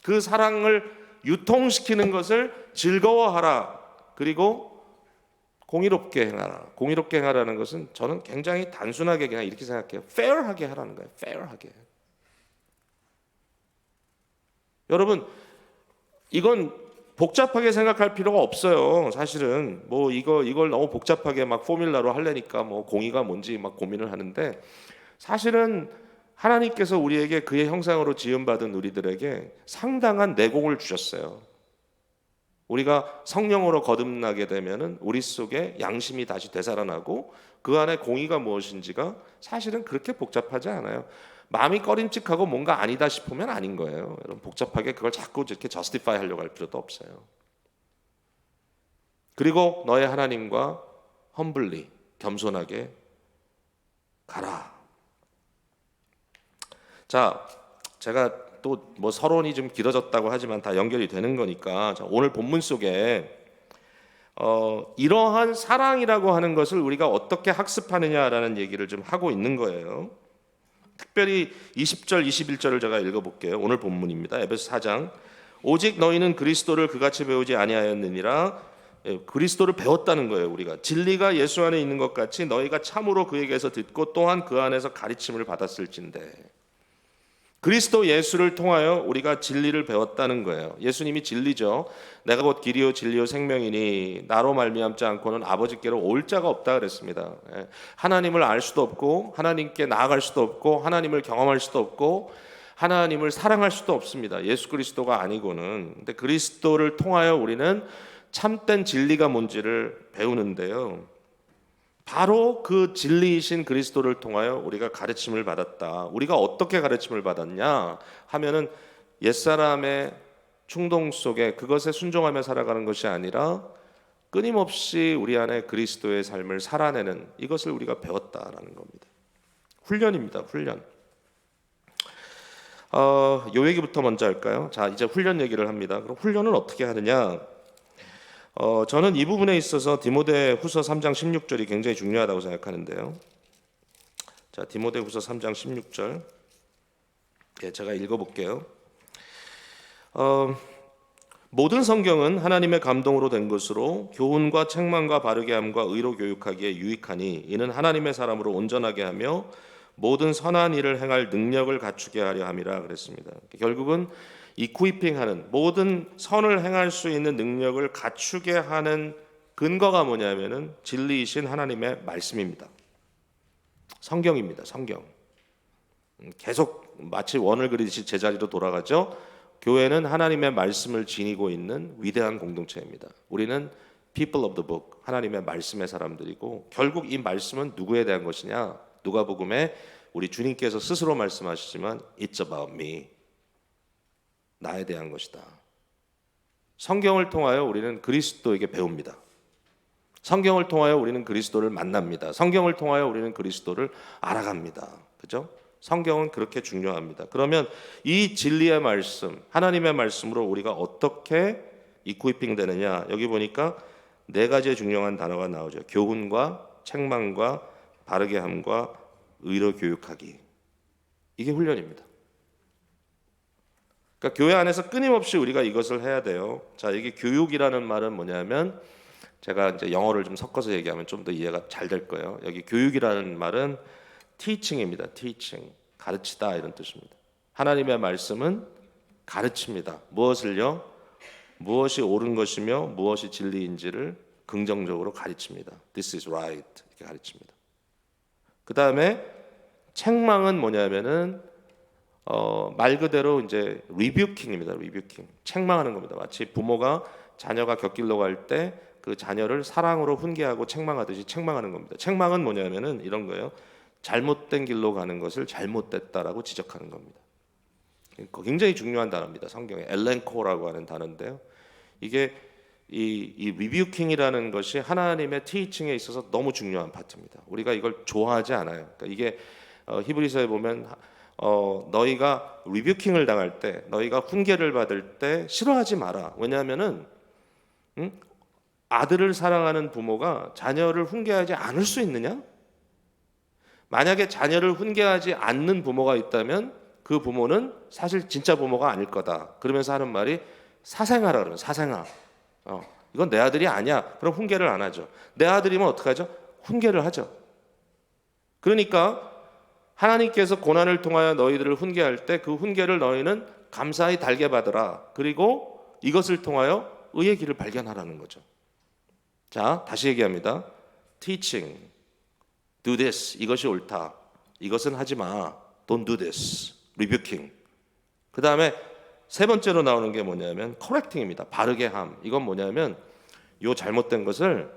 그 사랑을 유통시키는 것을 즐거워하라. 그리고 공의롭게 행하라. 공의롭게 행하라는 것은 저는 굉장히 단순하게 그냥 이렇게 생각해요. fair하게 하라는 거예요. fair하게. 여러분, 이건 복잡하게 생각할 필요가 없어요. 사실은 뭐 이걸 너무 복잡하게 막 포뮬라로 하려니까 뭐 공의가 뭔지 막 고민을 하는데, 사실은 하나님께서 우리에게 그의 형상으로 지음받은 우리들에게 상당한 내공을 주셨어요. 우리가 성령으로 거듭나게 되면은 우리 속에 양심이 다시 되살아나고 그 안에 공의가 무엇인지가 사실은 그렇게 복잡하지 않아요. 마음이 꺼림칙하고 뭔가 아니다 싶으면 아닌 거예요. 여러분, 복잡하게 그걸 자꾸 이렇게 저스티파이 하려고 할 필요도 없어요. 그리고 너의 하나님과 험블리, 겸손하게 가라. 자, 제가 또 뭐 서론이 좀 길어졌다고 하지만 다 연결이 되는 거니까, 자, 오늘 본문 속에 이러한 사랑이라고 하는 것을 우리가 어떻게 학습하느냐라는 얘기를 좀 하고 있는 거예요. 특별히 20절, 21절을 제가 읽어볼게요. 오늘 본문입니다. 에베소 4장. 오직 너희는 그리스도를 그같이 배우지 아니하였느니라. 그리스도를 배웠다는 거예요. 우리가 진리가 예수 안에 있는 것 같이 너희가 참으로 그에게서 듣고 또한 그 안에서 가르침을 받았을진대. 그리스도 예수를 통하여 우리가 진리를 배웠다는 거예요. 예수님이 진리죠. 내가 곧 길이요 진리요 생명이니 나로 말미암지 않고는 아버지께로 올 자가 없다 그랬습니다. 하나님을 알 수도 없고 하나님께 나아갈 수도 없고 하나님을 경험할 수도 없고 하나님을 사랑할 수도 없습니다. 예수 그리스도가 아니고는. 근데 그리스도를 통하여 우리는 참된 진리가 뭔지를 배우는데요. 바로 그 진리이신 그리스도를 통하여 우리가 가르침을 받았다. 우리가 어떻게 가르침을 받았냐 하면은 옛사람의 충동 속에 그것에 순종하며 살아가는 것이 아니라 끊임없이 우리 안에 그리스도의 삶을 살아내는 이것을 우리가 배웠다라는 겁니다. 훈련입니다. 훈련. 요 얘기부터 먼저 할까요? 자, 이제 훈련 얘기를 합니다. 그럼 훈련은 어떻게 하느냐? 저는 이 부분에 있어서 디모데후서 3장 16절이 굉장히 중요하다고 생각하는데요. 자, 디모데후서 3장 16절. 제가 읽어볼게요. 모든 성경은 하나님의 감동으로 된 것으로 교훈과 책망과 바르게 함과 의로 교육하기에 유익하니 이는 하나님의 사람으로 온전하게 하며 모든 선한 일을 행할 능력을 갖추게 하려 함이라 그랬습니다. 결국은 이퀴핑하는 모든 선을 행할 수 있는 능력을 갖추게 하는 근거가 뭐냐면은 진리이신 하나님의 말씀입니다. 성경입니다. 성경. 계속 마치 원을 그리듯이 제자리로 돌아가죠. 교회는 하나님의 말씀을 지니고 있는 위대한 공동체입니다. 우리는 people of the book, 하나님의 말씀의 사람들이고 결국 이 말씀은 누구에 대한 것이냐? 누가복음의 우리 주님께서 스스로 말씀하시지만 It's about me. 나에 대한 것이다. 성경을 통하여 우리는 그리스도에게 배웁니다. 성경을 통하여 우리는 그리스도를 만납니다. 성경을 통하여 우리는 그리스도를 알아갑니다. 그죠? 성경은 그렇게 중요합니다. 그러면 이 진리의 말씀, 하나님의 말씀으로 우리가 어떻게 이퀴핑 되느냐? 여기 보니까 네 가지의 중요한 단어가 나오죠. 교훈과 책망과 바르게 함과 의로 교육하기. 이게 훈련입니다. 그러니까 교회 안에서 끊임없이 우리가 이것을 해야 돼요. 자, 이게 교육이라는 말은 뭐냐면 제가 이제 영어를 좀 섞어서 얘기하면 좀 더 이해가 잘 될 거예요. 여기 교육이라는 말은 teaching입니다. teaching. 가르치다 이런 뜻입니다. 하나님의 말씀은 가르칩니다. 무엇을요? 무엇이 옳은 것이며 무엇이 진리인지를 긍정적으로 가르칩니다. This is right. 이렇게 가르칩니다. 그 다음에 책망은 뭐냐면은 말 그대로 이제 rebuking입니다. rebuking. 책망하는 겁니다. 마치 부모가 자녀가 곁길로 갈 때 그 자녀를 사랑으로 훈계하고 책망하듯이 책망하는 겁니다. 책망은 뭐냐면은 이런 거예요. 잘못된 길로 가는 것을 잘못됐다라고 지적하는 겁니다. 굉장히 중요한 단어입니다. 성경에 엘렌코라고 하는 단어인데요. 이게 이 rebuking이라는 것이 하나님의 티칭에 있어서 너무 중요한 파트입니다. 우리가 이걸 좋아하지 않아요. 그러니까 이게 히브리서에 보면 너희가 rebuking을 당할 때, 너희가 훈계를 받을 때 싫어하지 마라. 왜냐하면은 아들을 사랑하는 부모가 자녀를 훈계하지 않을 수 있느냐? 만약에 자녀를 훈계하지 않는 부모가 있다면 그 부모는 사실 진짜 부모가 아닐 거다. 그러면서 하는 말이 사생아라 그러면 사생아. 이건 내 아들이 아니야. 그럼 훈계를 안 하죠. 내 아들이면 어떡하죠? 훈계를 하죠. 그러니까 하나님께서 고난을 통하여 너희들을 훈계할 때 그 훈계를 너희는 감사히 달게 받으라. 그리고 이것을 통하여 의의 길을 발견하라는 거죠. 자, 다시 얘기합니다. Teaching, do this, 이것이 옳다. 이것은 하지 마. Don't do this. Rebuking. 그 다음에 세 번째로 나오는 게 뭐냐면 correcting입니다. 바르게 함. 이건 뭐냐면 요 잘못된 것을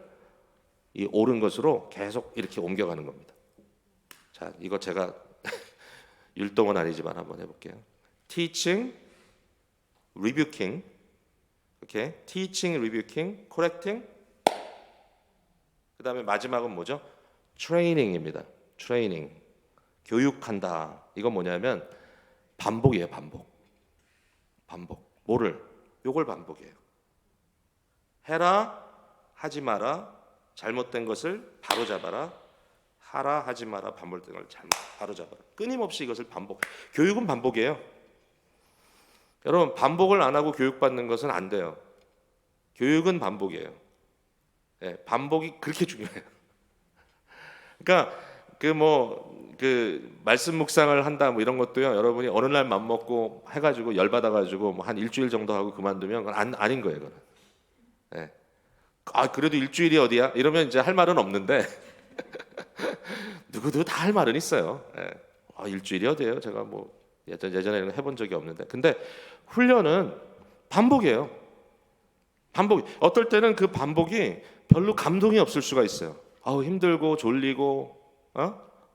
이 옳은 것으로 계속 이렇게 옮겨가는 겁니다. 자, 이거 제가 율동은 아니지만 한번 해볼게요. Teaching, rebuking, 오케이. Teaching, rebuking, correcting. 그 다음에 마지막은 뭐죠? Training입니다. Training, 교육한다. 이건 뭐냐면 반복이에요. 반복. 뭐를? 요걸 반복이에요. 해라, 하지 마라, 잘못된 것을 바로잡아라. 하라, 하지 마라, 반복된 걸 바로잡아라. 끊임없이 이것을 반복. 교육은 반복이에요. 여러분, 반복을 안 하고 교육받는 것은 안 돼요. 교육은 반복이에요. 네, 반복이 그렇게 중요해요. 그러니까 그 말씀 묵상을 한다 뭐 이런 것도요. 여러분이 어느 날 맘 먹고 해가지고 열 받아가지고 뭐 한 일주일 정도 하고 그만두면 그건 아닌 거예요. 그건. 네. 아 그래도 일주일이 어디야? 이러면 이제 할 말은 없는데 누구도 다 할 말은 있어요. 네. 아 일주일이 어디예요? 제가 뭐 예전에 이런 거 해본 적이 없는데. 근데 훈련은 반복이에요. 반복. 어떨 때는 그 반복이 별로 감동이 없을 수가 있어요. 아우 힘들고 졸리고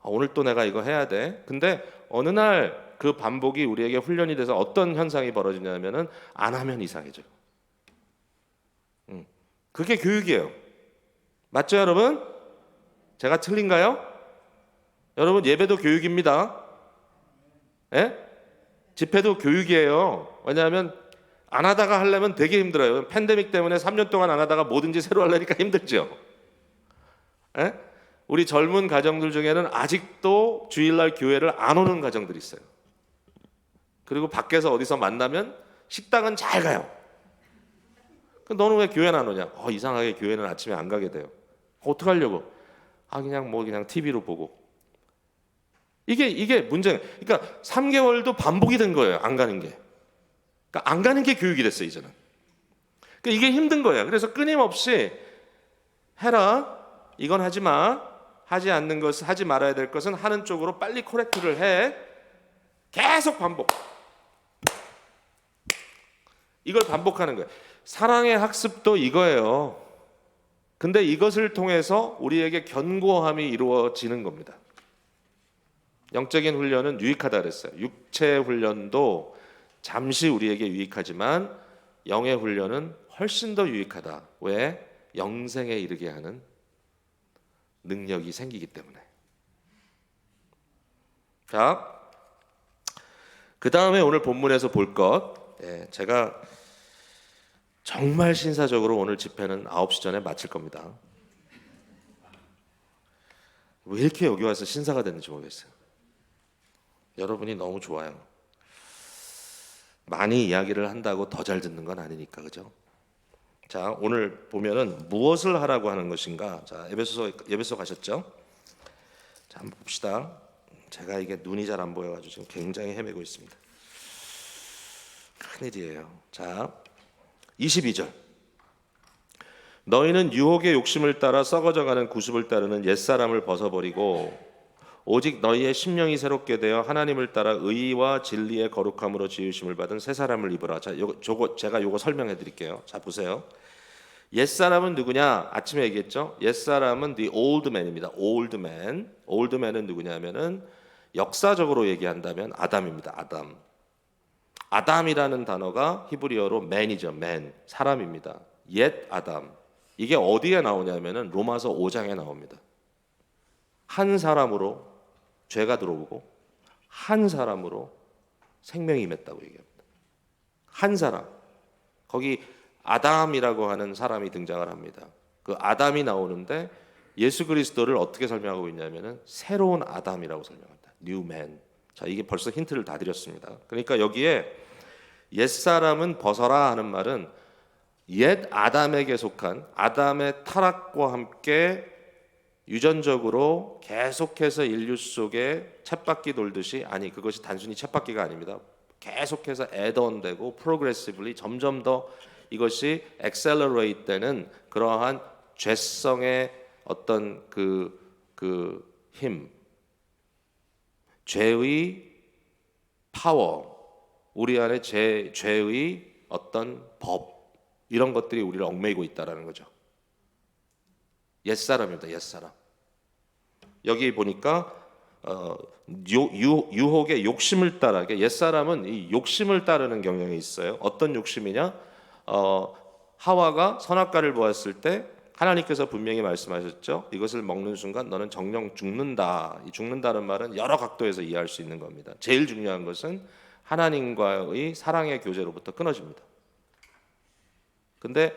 오늘 또 내가 이거 해야 돼. 근데 어느 날 그 반복이 우리에게 훈련이 돼서 어떤 현상이 벌어지냐면은 안 하면 이상해져요. 그게 교육이에요. 맞죠, 여러분? 제가 틀린가요? 여러분 예배도 교육입니다. 예? 집회도 교육이에요. 왜냐하면 안 하다가 하려면 되게 힘들어요. 팬데믹 때문에 3년 동안 안 하다가 뭐든지 새로 하려니까 힘들죠. 예? 우리 젊은 가정들 중에는 아직도 주일날 교회를 안 오는 가정들이 있어요. 그리고 밖에서 어디서 만나면 식당은 잘 가요. 너는 왜 교회는 안 오냐? 이상하게 교회는 아침에 안 가게 돼요. 어떡하려고? 그냥 TV로 보고. 이게 문제예요. 그러니까 3개월도 반복이 된 거예요. 안 가는 게. 그러니까 안 가는 게 교육이 됐어요, 이제는. 그러니까 이게 힘든 거예요. 그래서 끊임없이 해라. 이건 하지 마. 하지 않는 것은 하지 말아야 될 것은 하는 쪽으로 빨리 코렉트를 해. 계속 반복. 이걸 반복하는 거예요. 사랑의 학습도 이거예요. 근데 이것을 통해서 우리에게 견고함이 이루어지는 겁니다. 영적인 훈련은 유익하다 그랬어요. 육체 훈련도 잠시 우리에게 유익하지만 영의 훈련은 훨씬 더 유익하다. 왜? 영생에 이르게 하는 능력이 생기기 때문에. 자, 그 다음에 오늘 본문에서 볼 것, 제가 정말 신사적으로 오늘 집회는 9시 전에 마칠 겁니다. 왜 이렇게 여기 와서 신사가 됐는지 모르겠어요. 여러분이 너무 좋아요. 많이 이야기를 한다고 더 잘 듣는 건 아니니까, 그죠? 자, 오늘 보면은 무엇을 하라고 하는 것인가? 자, 에베소 가셨죠? 자, 한번 봅시다. 제가 이게 눈이 잘 안 보여가지고 지금 굉장히 헤매고 있습니다. 큰일이에요. 자, 22절. 너희는 유혹의 욕심을 따라 썩어져가는 구습을 따르는 옛사람을 벗어버리고 오직 너희의 심령이 새롭게 되어 하나님을 따라 의와 진리의 거룩함으로 지으심을 받은 새 사람을 입으라. 자, 제가 요거 설명해 드릴게요. 자, 보세요. 옛사람은 누구냐? 아침에 얘기했죠. 옛사람은 the old man입니다. old man. old man은 누구냐면은 역사적으로 얘기한다면 아담입니다. 아담. 아담이라는 단어가 히브리어로 man이죠. man. 사람입니다. 옛 아담. 이게 어디에 나오냐면은 로마서 5장에 나옵니다. 한 사람으로 죄가 들어오고 한 사람으로 생명이 임했다고 얘기합니다. 한 사람. 거기 아담이라고 하는 사람이 등장을 합니다. 그 아담이 나오는데 예수 그리스도를 어떻게 설명하고 있냐면은 새로운 아담이라고 설명합니다. New man. 자, 이게 벌써 힌트를 다 드렸습니다. 그러니까 여기에 옛사람은 벗어라 하는 말은 옛 아담에게 속한 아담의 타락과 함께 유전적으로 계속해서 인류 속에 쳇바퀴 돌듯이, 아니 그것이 단순히 쳇바퀴가 아닙니다. 계속해서 애드온되고 프로그레시브리 점점 더 이것이 accelerate 되는 그러한 죄성의 어떤 그 힘, 죄의 파워, 우리 안에 죄의 어떤 법, 이런 것들이 우리를 얽매이고 있다라는 거죠. 옛사람입니다. 옛사람. 여기 보니까 유혹의 욕심을 따라, 옛사람은 이 욕심을 따르는 경향이 있어요. 어떤 욕심이냐? 하와가 선악과를 보았을 때 하나님께서 분명히 말씀하셨죠. 이것을 먹는 순간 너는 정령 죽는다. 이 죽는다는 말은 여러 각도에서 이해할 수 있는 겁니다. 제일 중요한 것은 하나님과의 사랑의 교제로부터 끊어집니다. 근데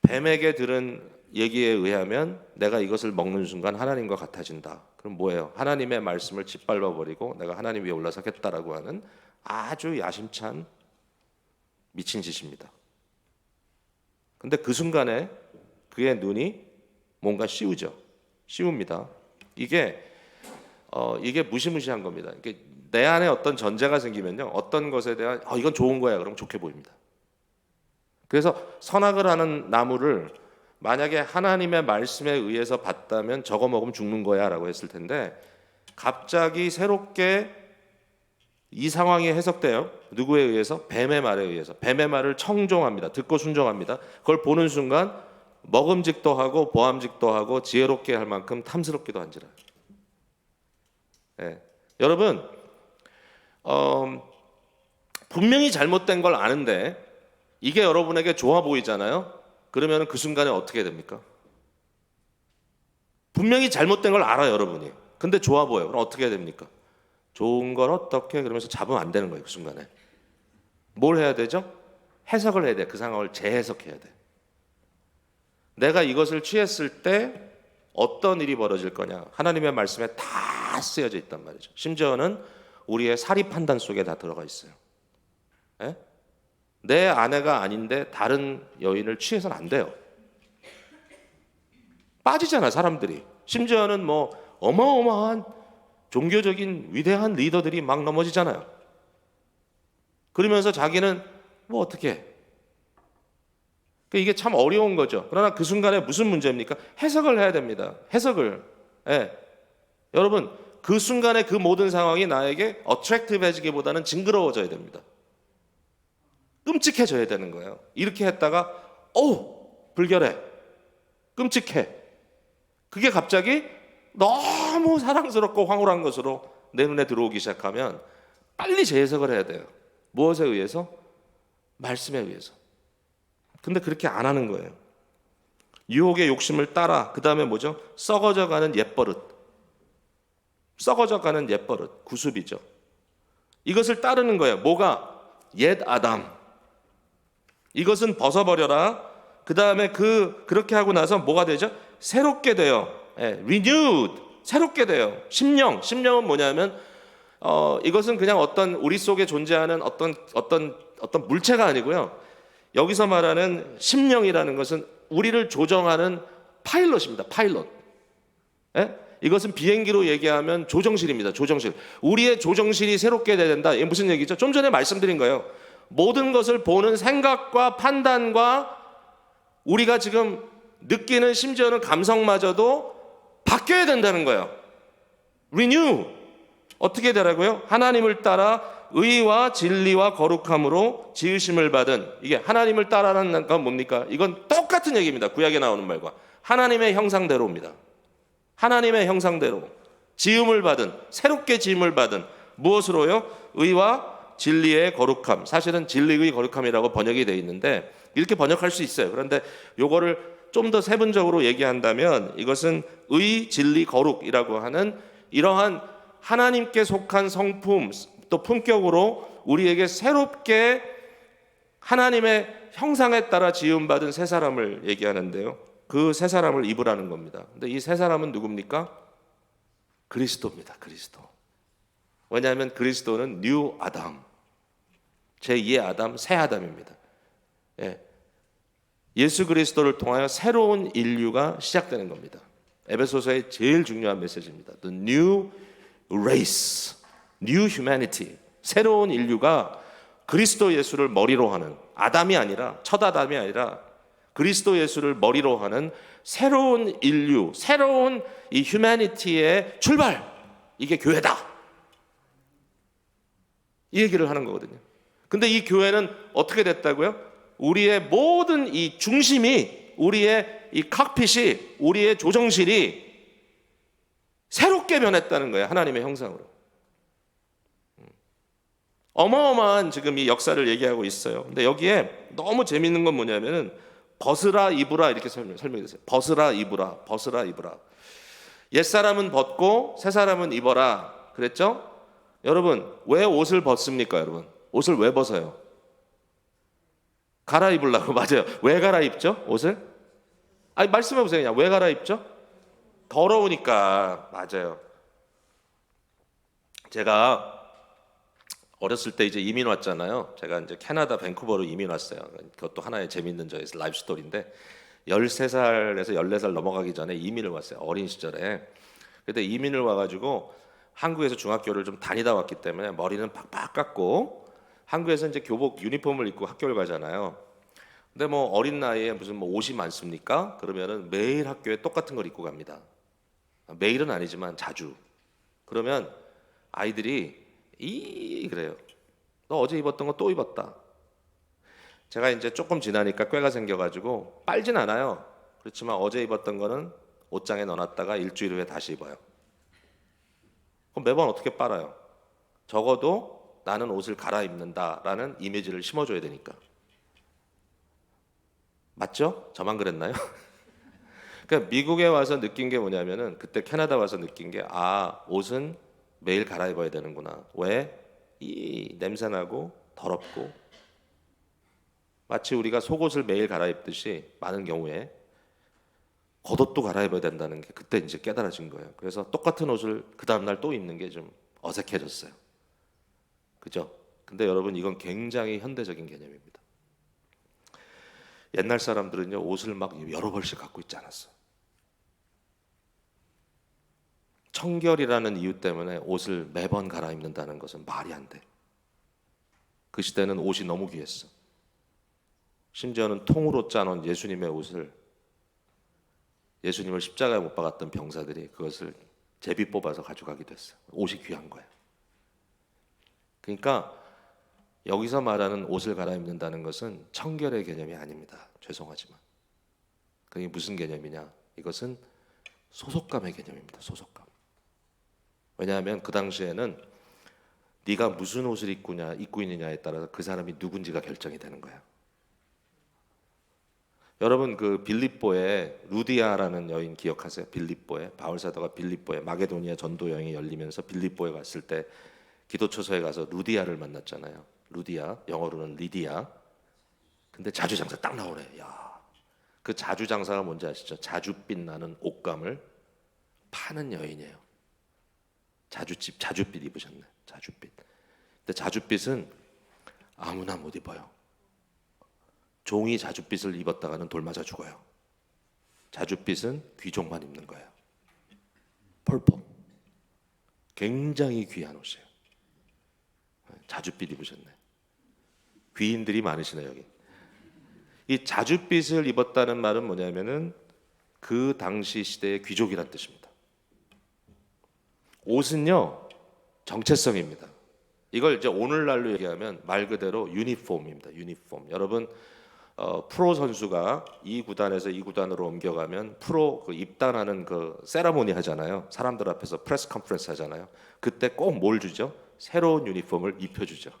뱀에게 들은 얘기에 의하면 내가 이것을 먹는 순간 하나님과 같아진다. 그럼 뭐예요? 하나님의 말씀을 짓밟아버리고 내가 하나님 위에 올라서겠다라고 하는 아주 야심찬 미친 짓입니다. 근데 그 순간에 그의 눈이 뭔가 씌웁니다. 이게 무시무시한 겁니다. 이게 내 안에 어떤 전제가 생기면요, 어떤 것에 대한 이건 좋은 거야, 그럼 좋게 보입니다. 그래서 선악을 하는 나무를 만약에 하나님의 말씀에 의해서 봤다면 저거 먹으면 죽는 거야 라고 했을 텐데, 갑자기 새롭게 이 상황이 해석돼요. 누구에 의해서? 뱀의 말에 의해서. 뱀의 말을 청종합니다. 듣고 순종합니다. 그걸 보는 순간 먹음직도 하고 보암직도 하고 지혜롭게 할 만큼 탐스럽기도 한지라. 여러분, 분명히 잘못된 걸 아는데 이게 여러분에게 좋아 보이잖아요. 그러면 그 순간에 어떻게 됩니까? 분명히 잘못된 걸 알아요, 여러분이. 근데 좋아 보여요. 그럼 어떻게 됩니까? 좋은 걸 어떻게, 그러면서 잡으면 안 되는 거예요, 그 순간에. 뭘 해야 되죠? 해석을 해야 돼. 그 상황을 재해석해야 돼. 내가 이것을 취했을 때 어떤 일이 벌어질 거냐? 하나님의 말씀에 다 쓰여져 있단 말이죠. 심지어는 우리의 사리 판단 속에 다 들어가 있어요. 내 아내가 아닌데 다른 여인을 취해서는 안 돼요. 빠지잖아, 사람들이. 심지어는 뭐 어마어마한 종교적인 위대한 리더들이 막 넘어지잖아요. 그러면서 자기는 뭐 어떻게 해? 이게 참 어려운 거죠. 그러나 그 순간에 무슨 문제입니까? 해석을 해야 됩니다. 해석을. 여러분, 그 순간에 그 모든 상황이 나에게 어트랙티브해지기보다는 징그러워져야 됩니다. 끔찍해져야 되는 거예요. 이렇게 했다가 불결해, 끔찍해. 그게 갑자기 너무 사랑스럽고 황홀한 것으로 내 눈에 들어오기 시작하면 빨리 재해석을 해야 돼요. 무엇에 의해서? 말씀에 의해서. 근데 그렇게 안 하는 거예요. 유혹의 욕심을 따라, 그 다음에 뭐죠? 썩어져가는 옛버릇. 썩어져가는 옛버릇, 구습이죠. 이것을 따르는 거예요. 뭐가? 옛 아담. 이것은 벗어버려라. 그 다음에 그렇게 하고 나서 뭐가 되죠? 새롭게 돼요. renewed. 새롭게 돼요. 심령은 뭐냐면 이것은 그냥 어떤 우리 속에 존재하는 어떤 물체가 아니고요. 여기서 말하는 심령이라는 것은 우리를 조정하는 파일럿입니다. 파일럿. 이것은 비행기로 얘기하면 조정실입니다. 조정실. 우리의 조정실이 새롭게 돼야 된다. 이게 무슨 얘기죠? 좀 전에 말씀드린 거예요. 모든 것을 보는 생각과 판단과 우리가 지금 느끼는 심지어는 감성마저도 바뀌어야 된다는 거예요. renew. 어떻게 되라고요? 하나님을 따라 의와 진리와 거룩함으로 지으심을 받은, 이게 하나님을 따라라는 건 뭡니까? 이건 똑같은 얘기입니다. 구약에 나오는 말과. 하나님의 형상대로입니다. 하나님의 형상대로 지음을 받은, 새롭게 지음을 받은, 무엇으로요? 의와 진리의 거룩함. 사실은 진리의 거룩함이라고 번역이 되어 있는데 이렇게 번역할 수 있어요. 그런데 요거를 좀 더 세분적으로 얘기한다면 이것은 의, 진리, 거룩이라고 하는 이러한 하나님께 속한 성품, 또 품격으로 우리에게 새롭게 하나님의 형상에 따라 지음받은 새 사람을 얘기하는데요. 그 새 사람을 입으라는 겁니다. 근데 이 새 사람은 누굽니까? 그리스도입니다. 그리스도. 왜냐하면 그리스도는 뉴 아담, 제2의 아담, 새 아담입니다. 예수 그리스도를 통하여 새로운 인류가 시작되는 겁니다. 에베소서의 제일 중요한 메시지입니다. The new race, new humanity. 새로운 인류가 그리스도 예수를 머리로 하는, 아담이 아니라, 첫 아담이 아니라 그리스도 예수를 머리로 하는 새로운 인류, 새로운 이 휴머니티의 출발. 이게 교회다. 이 얘기를 하는 거거든요. 근데 이 교회는 어떻게 됐다고요? 우리의 모든 이 중심이, 우리의 이 칵핏이, 우리의 조정실이 새롭게 변했다는 거예요. 하나님의 형상으로. 어마어마한 지금 이 역사를 얘기하고 있어요. 근데 여기에 너무 재밌는 건 뭐냐면은 벗으라 입으라 이렇게 설명이 됐어요. 벗으라 입으라, 벗으라 입으라. 옛사람은 벗고 새사람은 입어라 그랬죠? 여러분 왜 옷을 벗습니까? 여러분 옷을 왜 벗어요? 갈아입으려고. 맞아요. 왜 갈아입죠? 옷을? 아니 말씀해 보세요. 그냥 왜 갈아입죠? 더러우니까. 맞아요. 제가 어렸을 때 이제 이민 왔잖아요. 제가 이제 캐나다 밴쿠버로 이민 왔어요. 그것도 하나의 재밌는 저의 라이프 스토리인데 13살에서 14살 넘어가기 전에 이민을 왔어요. 어린 시절에. 그때 이민을 와가지고 한국에서 중학교를 좀 다니다 왔기 때문에 머리는 팍팍 깎고 한국에서 이제 교복 유니폼을 입고 학교를 가잖아요. 근데 뭐 어린 나이에 무슨 뭐 옷이 많습니까? 그러면은 매일 학교에 똑같은 걸 입고 갑니다. 매일은 아니지만 자주. 그러면 아이들이 그래요. 너 어제 입었던 거 또 입었다. 제가 이제 조금 지나니까 꾀가 생겨가지고 빨진 않아요. 그렇지만 어제 입었던 거는 옷장에 넣어놨다가 일주일 후에 다시 입어요. 그럼 매번 어떻게 빨아요? 적어도 나는 옷을 갈아입는다라는 이미지를 심어줘야 되니까. 맞죠? 저만 그랬나요? 그러니까 미국에 와서 느낀 게 뭐냐면은 그때 캐나다 와서 느낀 게 옷은 매일 갈아입어야 되는구나. 왜? 이 냄새나고 더럽고 마치 우리가 속옷을 매일 갈아입듯이 많은 경우에 겉옷도 갈아입어야 된다는 게 그때 이제 깨달아진 거예요. 그래서 똑같은 옷을 그 다음날 또 입는 게 좀 어색해졌어요. 그죠? 근데 여러분 이건 굉장히 현대적인 개념입니다. 옛날 사람들은요 옷을 막 여러 벌씩 갖고 있지 않았어요. 청결이라는 이유 때문에 옷을 매번 갈아입는다는 것은 말이 안 돼. 그 시대는 옷이 너무 귀했어. 심지어는 통으로 짜놓은 예수님의 옷을, 예수님을 십자가에 못 박았던 병사들이 그것을 제비 뽑아서 가져가기도 했어요. 옷이 귀한 거예요. 그러니까 여기서 말하는 옷을 갈아입는다는 것은 청결의 개념이 아닙니다. 죄송하지만. 그게 무슨 개념이냐? 이것은 소속감의 개념입니다. 소속감. 왜냐하면 그 당시에는 네가 무슨 옷을 입고 있느냐에 따라서 그 사람이 누군지가 결정이 되는 거야. 여러분 그 빌립보에 루디아라는 여인 기억하세요? 빌립보에 바울 사도가 빌립보에 마게도니아 전도 여행이 열리면서 빌립보에 갔을 때 기도처소에 가서 루디아를 만났잖아요. 루디아, 영어로는 리디아. 근데 자주장사 딱 나오래. 야, 그 자주장사가 뭔지 아시죠? 자줏빛 나는 옷감을 파는 여인이에요. 자줏빛 입으셨네. 자줏빛. 근데 자줏빛은 아무나 못 입어요. 종이 자줏빛을 입었다가는 돌 맞아 죽어요. 자줏빛은 귀족만 입는 거예요. 펄퍼. 굉장히 귀한 옷이에요. 자줏빛 입으셨네. 귀인들이 많으시네 여기. 이 자줏빛을 입었다는 말은 뭐냐면은 그 당시 시대의 귀족이란 뜻입니다. 옷은요 정체성입니다. 이걸 이제 오늘날로 얘기하면 말 그대로 유니폼입니다. 유니폼. 여러분 프로 선수가 이 구단에서 이 구단으로 옮겨가면 프로 그 입단하는 그 세라모니 하잖아요. 사람들 앞에서 프레스 컨퍼런스 하잖아요. 그때 꼭 뭘 주죠? 새로운 유니폼을 입혀주죠.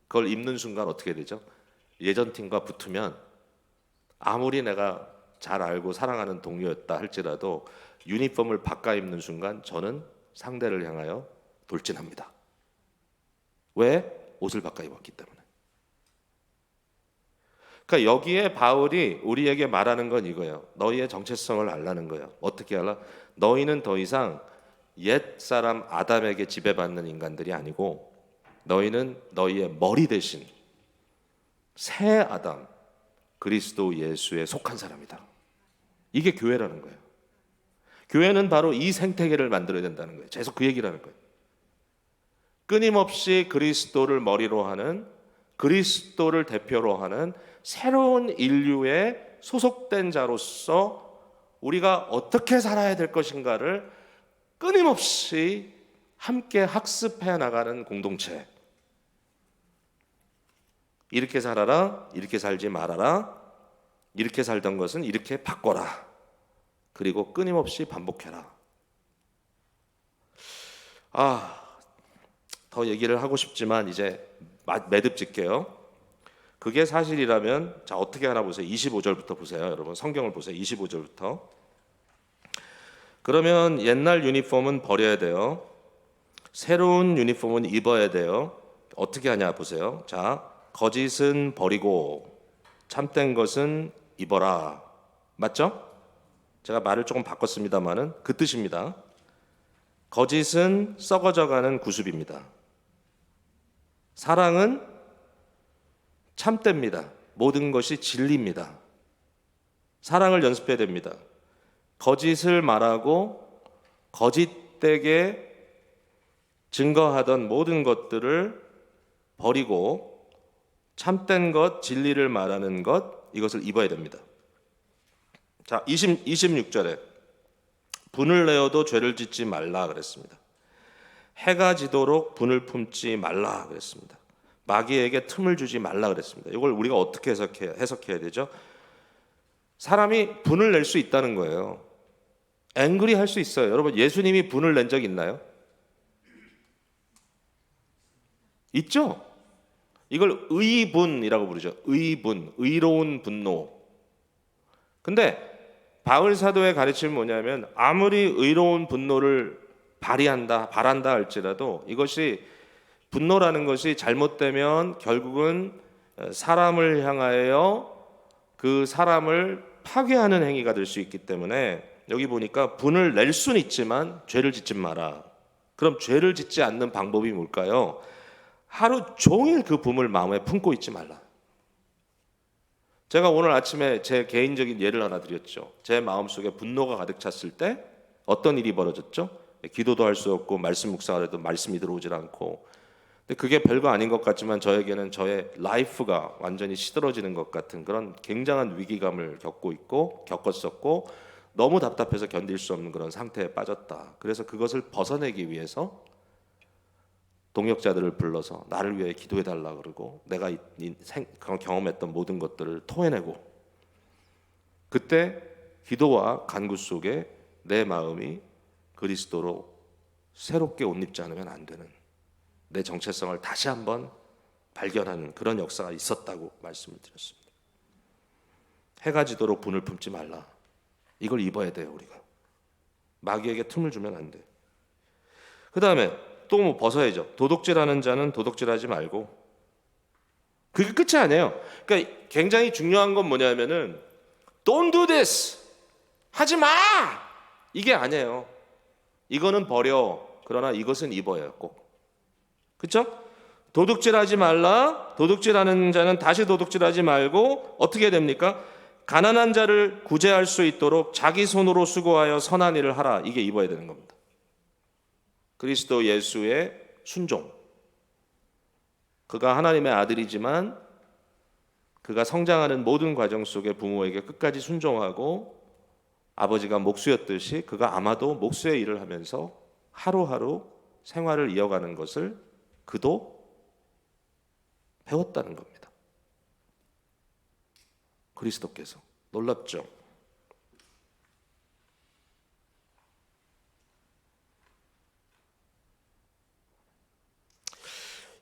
그걸 입는 순간 어떻게 되죠? 예전 팀과 붙으면 아무리 내가 잘 알고 사랑하는 동료였다 할지라도 유니폼을 바꿔 입는 순간 저는 상대를 향하여 돌진합니다. 왜? 옷을 바꿔 입었기 때문에. 그러니까 여기에 바울이 우리에게 말하는 건 이거예요. 너희의 정체성을 알라는 거예요. 어떻게 알라? 너희는 더 이상 옛 사람 아담에게 지배받는 인간들이 아니고 너희는 너희의 머리 대신 새 아담 그리스도 예수에 속한 사람이다. 이게 교회라는 거예요. 교회는 바로 이 생태계를 만들어야 된다는 거예요. 계속 그 얘기를 하는 거예요. 끊임없이 그리스도를 머리로 하는, 그리스도를 대표로 하는 새로운 인류에 소속된 자로서 우리가 어떻게 살아야 될 것인가를 끊임없이 함께 학습해 나가는 공동체. 이렇게 살아라, 이렇게 살지 말아라, 이렇게 살던 것은 이렇게 바꿔라. 그리고 끊임없이 반복해라. 더 얘기를 하고 싶지만 이제 매듭 짓게요. 그게 사실이라면 자 어떻게 하나 보세요. 25절부터 보세요. 여러분 성경을 보세요. 25절부터. 그러면 옛날 유니폼은 버려야 돼요. 새로운 유니폼은 입어야 돼요. 어떻게 하냐 보세요. 자, 거짓은 버리고 참된 것은 입어라. 맞죠? 제가 말을 조금 바꿨습니다만은 그 뜻입니다. 거짓은 썩어져가는 구습입니다. 사랑은 참됩니다. 모든 것이 진리입니다. 사랑을 연습해야 됩니다. 거짓을 말하고 거짓되게 증거하던 모든 것들을 버리고 참된 것, 진리를 말하는 것, 이것을 입어야 됩니다. 자, 26절에 분을 내어도 죄를 짓지 말라 그랬습니다. 해가 지도록 분을 품지 말라 그랬습니다. 마귀에게 틈을 주지 말라 그랬습니다. 이걸 우리가 어떻게 해석해야 되죠? 사람이 분을 낼 수 있다는 거예요. 앵그리 할 수 있어요. 여러분 예수님이 분을 낸 적 있나요? 있죠? 이걸 의분이라고 부르죠. 의분, 의로운 분노. 근데 바울 사도의 가르침은 뭐냐면 아무리 의로운 분노를 바란다 할지라도 이것이 분노라는 것이 잘못되면 결국은 사람을 향하여 그 사람을 파괴하는 행위가 될 수 있기 때문에 여기 보니까 분을 낼 수는 있지만 죄를 짓지 마라. 그럼 죄를 짓지 않는 방법이 뭘까요? 하루 종일 그 분을 마음에 품고 있지 말라. 제가 오늘 아침에 제 개인적인 예를 하나 드렸죠. 제 마음속에 분노가 가득 찼을 때 어떤 일이 벌어졌죠? 기도도 할 수 없고 말씀 묵상을 해도 말씀이 들어오질 않고, 근데 그게 별거 아닌 것 같지만 저에게는 저의 라이프가 완전히 시들어지는 것 같은 그런 굉장한 위기감을 겪었었고 너무 답답해서 견딜 수 없는 그런 상태에 빠졌다. 그래서 그것을 벗어내기 위해서 동역자들을 불러서 나를 위해 기도해달라 그러고 내가 경험했던 모든 것들을 토해내고, 그때 기도와 간구 속에 내 마음이 그리스도로 새롭게 옷 입지 않으면 안 되는, 내 정체성을 다시 한번 발견하는 그런 역사가 있었다고 말씀을 드렸습니다. 해가 지도록 분을 품지 말라. 이걸 입어야 돼요. 우리가 마귀에게 틈을 주면 안 돼. 그 다음에 또 뭐 벗어야죠. 도둑질하는 자는 도둑질하지 말고. 그게 끝이 아니에요. 그러니까 굉장히 중요한 건 뭐냐면은 Don't do this, 하지 마, 이게 아니에요. 이거는 버려. 그러나 이것은 입어요. 꼭. 그렇죠? 도둑질하지 말라. 도둑질하는 자는 다시 도둑질하지 말고 어떻게 됩니까? 가난한 자를 구제할 수 있도록 자기 손으로 수고하여 선한 일을 하라. 이게 입어야 되는 겁니다. 그리스도 예수의 순종. 그가 하나님의 아들이지만 그가 성장하는 모든 과정 속에 부모에게 끝까지 순종하고 아버지가 목수였듯이 그가 아마도 목수의 일을 하면서 하루하루 생활을 이어가는 것을 그도 배웠다는 겁니다. 그리스도께서. 놀랍죠?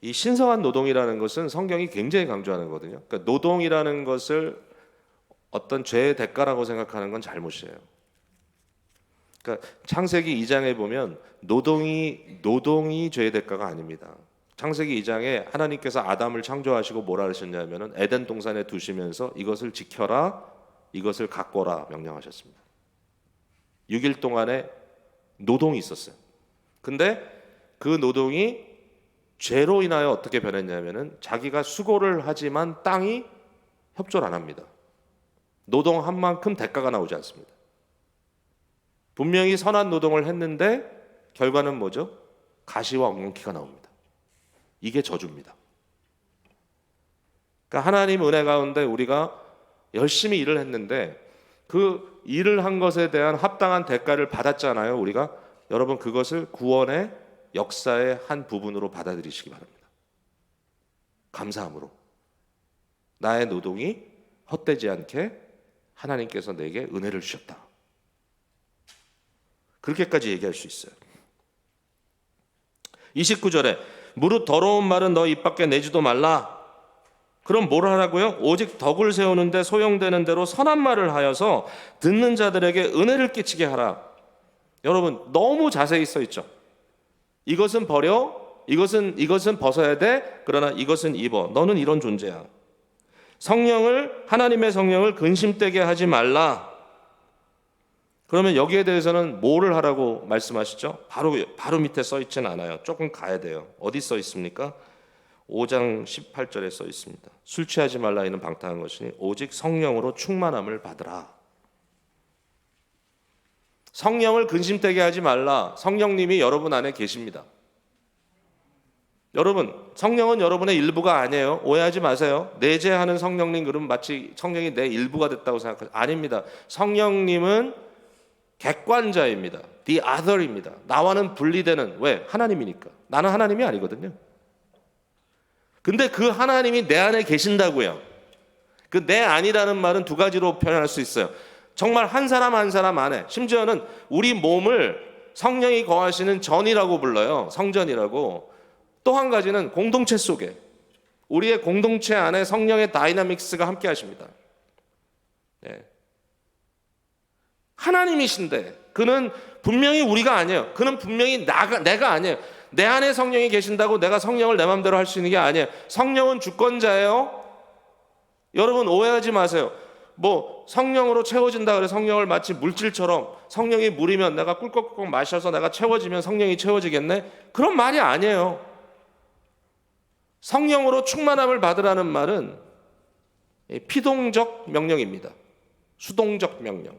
이 신성한 노동이라는 것은 성경이 굉장히 강조하는 거거든요. 그러니까 노동이라는 것을 어떤 죄의 대가라고 생각하는 건 잘못이에요. 그러니까 창세기 2장에 보면 노동이 죄의 대가가 아닙니다. 창세기 2장에 하나님께서 아담을 창조하시고 뭐라 하셨냐면은 에덴 동산에 두시면서 이것을 지켜라, 이것을 가꿔라 명령하셨습니다. 6일 동안의 노동이 있었어요. 근데 그 노동이 죄로 인하여 어떻게 변했냐면은 자기가 수고를 하지만 땅이 협조를 안 합니다. 노동한 만큼 대가가 나오지 않습니다. 분명히 선한 노동을 했는데 결과는 뭐죠? 가시와 엉겅퀴가 나옵니다. 이게 저주입니다. 그러니까 하나님 은혜 가운데 우리가 열심히 일을 했는데 그 일을 한 것에 대한 합당한 대가를 받았잖아요. 우리가 여러분 그것을 구원의 역사의 한 부분으로 받아들이시기 바랍니다. 감사함으로 나의 노동이 헛되지 않게 하나님께서 내게 은혜를 주셨다. 그렇게까지 얘기할 수 있어요. 29절에 무릇 더러운 말은 너 입 밖에 내지도 말라. 그럼 뭘 하라고요? 오직 덕을 세우는데 소용되는 대로 선한 말을 하여서 듣는 자들에게 은혜를 끼치게 하라. 여러분 너무 자세히 써 있죠. 이것은 버려, 이것은 벗어야 돼. 그러나 이것은 입어. 너는 이런 존재야. 하나님의 성령을 근심되게 하지 말라. 그러면 여기에 대해서는 뭐를 하라고 말씀하시죠? 바로 밑에 써 있지는 않아요. 조금 가야 돼요. 어디 써 있습니까? 5장 18절에 써 있습니다. 술 취하지 말라 이는 방탕한 것이니 오직 성령으로 충만함을 받으라. 성령을 근심되게 하지 말라. 성령님이 여러분 안에 계십니다. 여러분, 성령은 여러분의 일부가 아니에요. 오해하지 마세요. 내재하는 성령님 그러면 마치 성령이 내 일부가 됐다고 생각하죠. 아닙니다. 성령님은 객관자입니다. The other입니다. 나와는 분리되는, 왜? 하나님이니까. 나는 하나님이 아니거든요. 근데 그 하나님이 내 안에 계신다고요. 그 내 안이라는 말은 두 가지로 표현할 수 있어요. 정말 한 사람 한 사람 안에, 심지어는 우리 몸을 성령이 거하시는 전이라고 불러요. 성전이라고. 또 한 가지는 공동체 속에, 우리의 공동체 안에 성령의 다이나믹스가 함께 하십니다. 네. 하나님이신데 그는 분명히 우리가 아니에요. 그는 분명히 내가 아니에요. 내 안에 성령이 계신다고 내가 성령을 내 마음대로 할 수 있는 게 아니에요. 성령은 주권자예요. 여러분 오해하지 마세요. 뭐 성령으로 채워진다 그래 성령을 마치 물질처럼 성령이 물이면 내가 꿀꺽꿀꺽 마셔서 내가 채워지면 성령이 채워지겠네? 그런 말이 아니에요. 성령으로 충만함을 받으라는 말은 피동적 명령입니다. 수동적 명령.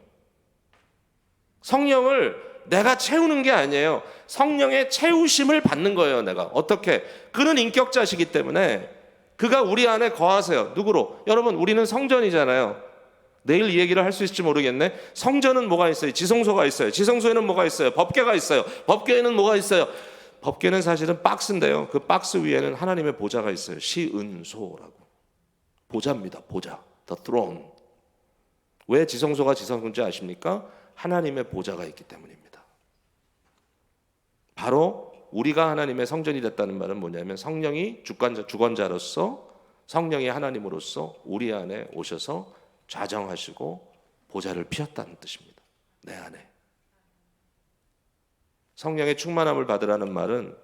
성령을 내가 채우는 게 아니에요. 성령의 채우심을 받는 거예요. 내가 어떻게? 그는 인격자시기 때문에 그가 우리 안에 거하세요. 누구로? 여러분 우리는 성전이잖아요. 내일 이 얘기를 할 수 있을지 모르겠네. 성전은 뭐가 있어요? 지성소가 있어요. 지성소에는 뭐가 있어요? 법궤가 있어요. 법궤에는 뭐가 있어요? 법궤는 사실은 박스인데요. 그 박스 위에는 하나님의 보좌가 있어요. 시은소라고. 보좌입니다. 보좌. The throne. 왜 지성소가 지성소인지 아십니까? 하나님의 보좌가 있기 때문입니다. 바로 우리가 하나님의 성전이 됐다는 말은 뭐냐면 성령이 주권자로서 성령이 하나님으로서 우리 안에 오셔서 좌정하시고 보좌를 피웠다는 뜻입니다. 내 안에. 성령의 충만함을 받으라는 말은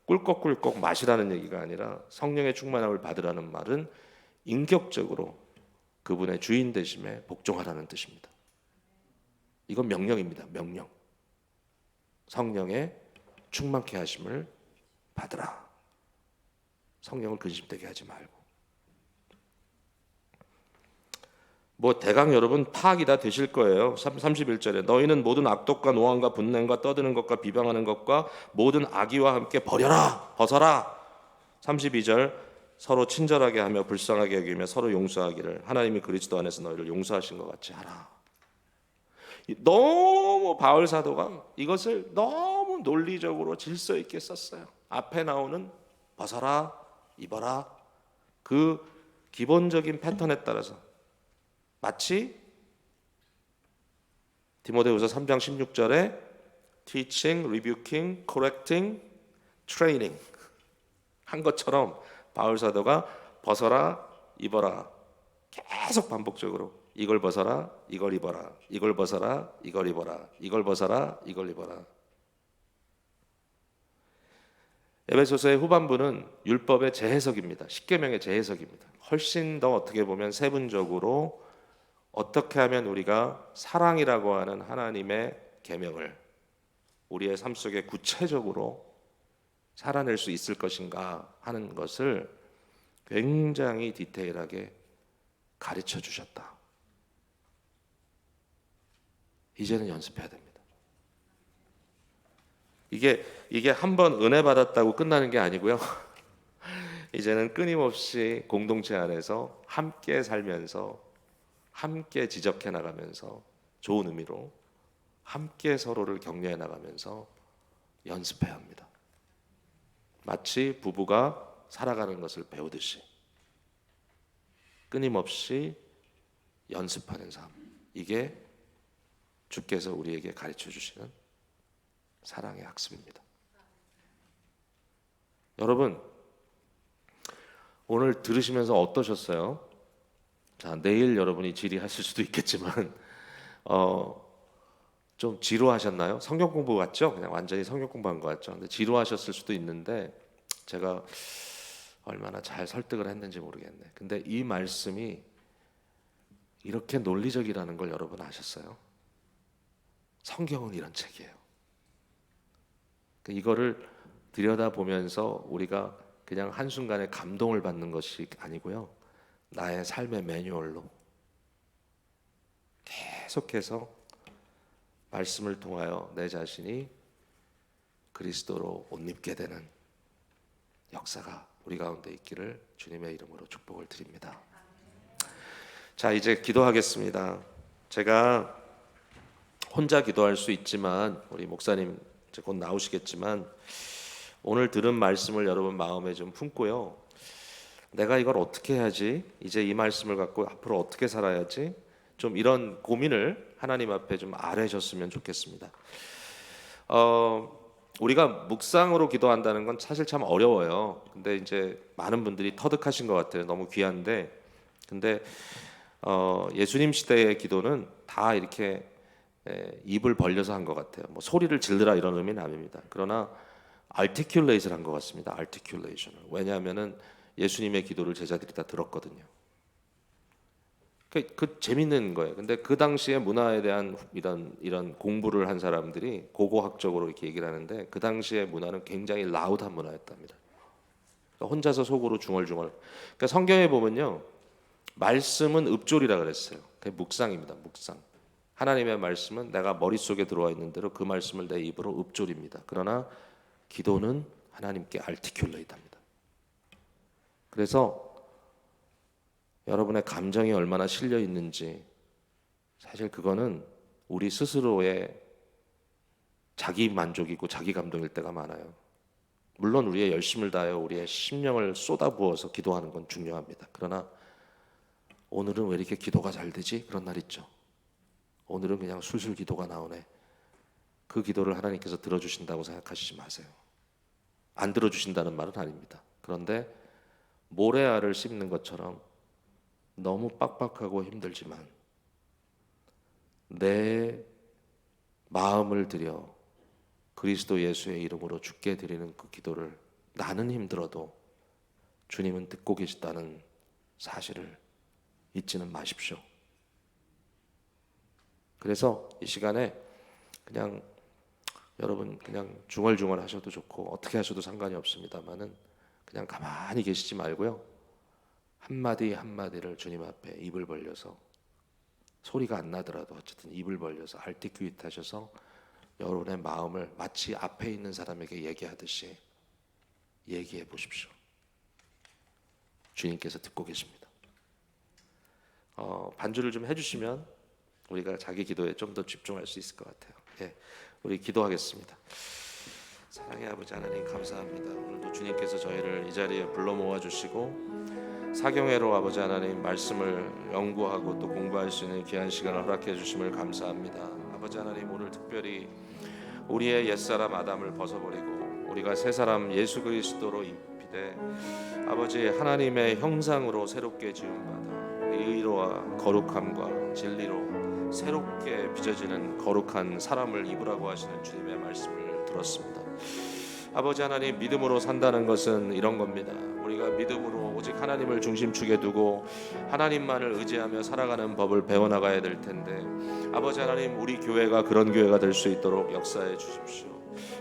꿀꺽꿀꺽 마시라는 얘기가 아니라 성령의 충만함을 받으라는 말은 인격적으로 그분의 주인 되심에 복종하라는 뜻입니다. 이건 명령입니다. 명령. 성령의 충만케 하심을 받으라. 성령을 근심되게 하지 말고. 뭐 대강 여러분 파악이 다 되실 거예요. 31절에 너희는 모든 악독과 노함과 분냄과 떠드는 것과 비방하는 것과 모든 악의와 함께 버려라. 벗어라. 32절 서로 친절하게 하며 불쌍하게 여기며 서로 용서하기를 하나님이 그리스도 안에서 너희를 용서하신 것 같이 하라. 너무 바울 사도가 이것을 너무 논리적으로 질서 있게 썼어요. 앞에 나오는 벗어라, 입어라 그 기본적인 패턴에 따라서 마치 디모데후서 3장 16절에 teaching, rebuking, correcting, training 한 것처럼 바울 사도가 벗어라, 입어라 계속 반복적으로 이걸 벗어라, 이걸 입어라, 이걸 벗어라, 이걸 입어라, 이걸 벗어라, 이걸 입어라. 에베소서의 후반부는 율법의 재해석입니다. 십계명의 재해석입니다. 훨씬 더 어떻게 보면 세분적으로 어떻게 하면 우리가 사랑이라고 하는 하나님의 계명을 우리의 삶 속에 구체적으로 살아낼 수 있을 것인가 하는 것을 굉장히 디테일하게 가르쳐 주셨다. 이제는 연습해야 됩니다. 이게 한 번 은혜 받았다고 끝나는 게 아니고요. 이제는 끊임없이 공동체 안에서 함께 살면서 함께 지적해 나가면서 좋은 의미로 함께 서로를 격려해 나가면서 연습해야 합니다. 마치 부부가 살아가는 것을 배우듯이 끊임없이 연습하는 삶. 이게 주께서 우리에게 가르쳐 주시는 사랑의 학습입니다. 여러분 오늘 들으시면서 어떠셨어요? 자, 내일 여러분이 질의하실 수도 있겠지만 좀 지루하셨나요? 성경 공부 같죠? 그냥 완전히 성경 공부한 것 같죠? 근데 지루하셨을 수도 있는데 제가 얼마나 잘 설득을 했는지 모르겠네. 근데 이 말씀이 이렇게 논리적이라는 걸 여러분 아셨어요? 성경은 이런 책이에요. 이거를 들여다보면서 우리가 그냥 한순간에 감동을 받는 것이 아니고요. 나의 삶의 매뉴얼로 계속해서 말씀을 통하여 내 자신이 그리스도로 옷 입게 되는 역사가 우리 가운데 있기를 주님의 이름으로 축복을 드립니다. 자, 이제 기도하겠습니다. 제가 혼자 기도할 수 있지만 우리 목사님 이제 곧 나오시겠지만 오늘 들은 말씀을 여러분 마음에 좀 품고요. 내가 이걸 어떻게 해야지? 이제 이 말씀을 갖고 앞으로 어떻게 살아야지? 좀 이런 고민을 하나님 앞에 좀 아뢰셨으면 좋겠습니다. 우리가 묵상으로 기도한다는 건 사실 참 어려워요. 근데 이제 많은 분들이 터득하신 것 같아요. 너무 귀한데, 근데 예수님 시대의 기도는 다 이렇게 입을 벌려서 한 것 같아요. 뭐 소리를 질르라 이런 의미는 아닙니다. 그러나 articulate를 한 것 같습니다. articulation. 왜냐하면은 예수님의 기도를 제자들이 다 들었거든요. 그 재밌는 거예요. 근데 그 당시에 문화에 대한 이런 공부를 한 사람들이 고고학적으로 이렇게 얘기를 하는데 그 당시의 문화는 굉장히 라우드한 문화였답니다. 그러니까 혼자서 속으로 중얼중얼. 그러니까 성경에 보면요, 말씀은 읍조리라 그랬어요. 그게 묵상입니다. 묵상. 하나님의 말씀은 내가 머릿속에 들어와 있는 대로 그 말씀을 내 입으로 읍조립니다. 그러나 기도는 하나님께 articulate합니다. 그래서 여러분의 감정이 얼마나 실려 있는지 사실 그거는 우리 스스로의 자기 만족이고 자기 감동일 때가 많아요. 물론 우리의 열심을 다하여 우리의 심령을 쏟아부어서 기도하는 건 중요합니다. 그러나 오늘은 왜 이렇게 기도가 잘 되지? 그런 날 있죠. 오늘은 그냥 술술 기도가 나오네. 그 기도를 하나님께서 들어주신다고 생각하시지 마세요. 안 들어주신다는 말은 아닙니다. 그런데 모래알을 씹는 것처럼 너무 빡빡하고 힘들지만 내 마음을 들여 그리스도 예수의 이름으로 주께 드리는 그 기도를 나는 힘들어도 주님은 듣고 계시다는 사실을 잊지는 마십시오. 그래서 이 시간에 그냥 여러분 그냥 중얼중얼 하셔도 좋고 어떻게 하셔도 상관이 없습니다만은 그냥 가만히 계시지 말고요, 한마디 한마디를 주님 앞에 입을 벌려서, 소리가 안 나더라도 어쨌든 입을 벌려서 알티큐이트 하셔서 여러분의 마음을 마치 앞에 있는 사람에게 얘기하듯이 얘기해 보십시오. 주님께서 듣고 계십니다. 반주를 좀 해주시면 우리가 자기 기도에 좀 더 집중할 수 있을 것 같아요. 예, 우리 기도하겠습니다. 사랑의 아버지 하나님, 감사합니다. 오늘도 주님께서 저희를 이 자리에 불러 모아주시고 사경회로 아버지 하나님 말씀을 연구하고 또 공부할 수 있는 귀한 시간을 허락해 주심을 감사합니다. 아버지 하나님, 오늘 특별히 우리의 옛사람 아담을 벗어버리고 우리가 새 사람 예수 그리스도로 입히되 아버지 하나님의 형상으로 새롭게 지음받아 의로와 거룩함과 진리로 새롭게 빚어지는 거룩한 사람을 입으라고 하시는 주님의 말씀을 들었습니다. 아버지 하나님, 믿음으로 산다는 것은 이런 겁니다. 우리가 믿음으로 오직 하나님을 중심축에 두고 하나님만을 의지하며 살아가는 법을 배워나가야 될 텐데, 아버지 하나님, 우리 교회가 그런 교회가 될 수 있도록 역사해 주십시오.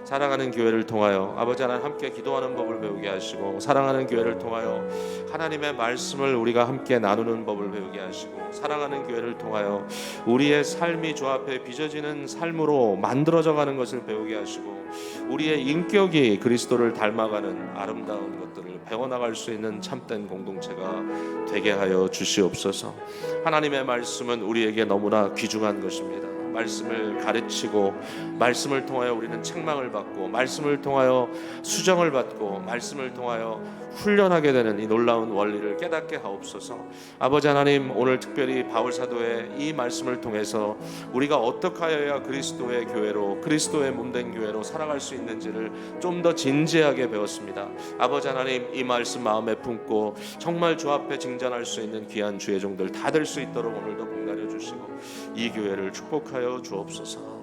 사랑하는 교회를 통하여 아버지 하나님 함께 기도하는 법을 배우게 하시고, 사랑하는 교회를 통하여 하나님의 말씀을 우리가 함께 나누는 법을 배우게 하시고, 사랑하는 교회를 통하여 우리의 삶이 주 앞에 빚어지는 삶으로 만들어져 가는 것을 배우게 하시고, 우리의 인격이 그리스도를 닮아가는 아름다운 것들을 배워나갈 수 있는 참된 공동체가 되게 하여 주시옵소서. 하나님의 말씀은 우리에게 너무나 귀중한 것입니다. 말씀을 가르치고 말씀을 통하여 우리는 책망을 받고 말씀을 통하여 수정을 받고 말씀을 통하여 훈련하게 되는 이 놀라운 원리를 깨닫게 하옵소서. 아버지 하나님, 오늘 특별히 바울 사도의 이 말씀을 통해서 우리가 어떻게 하여야 그리스도의 교회로, 그리스도의 몸된 교회로 살아갈 수 있는지를 좀 더 진지하게 배웠습니다. 아버지 하나님, 이 말씀 마음에 품고 정말 주 앞에 징전할 수 있는 귀한 주의 종들 다 될 수 있도록 오늘도 복날여 주시고 이 교회를 축복하여 주옵소서.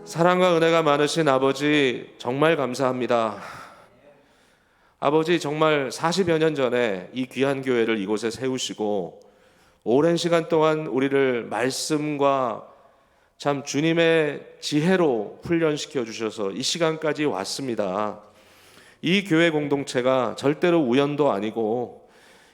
사랑과 은혜가 많으신 아버지, 정말 감사합니다. 아버지, 정말 40여 년 전에 이 귀한 교회를 이곳에 세우시고 오랜 시간 동안 우리를 말씀과 참 주님의 지혜로 훈련시켜 주셔서 이 시간까지 왔습니다. 이 교회 공동체가 절대로 우연도 아니고,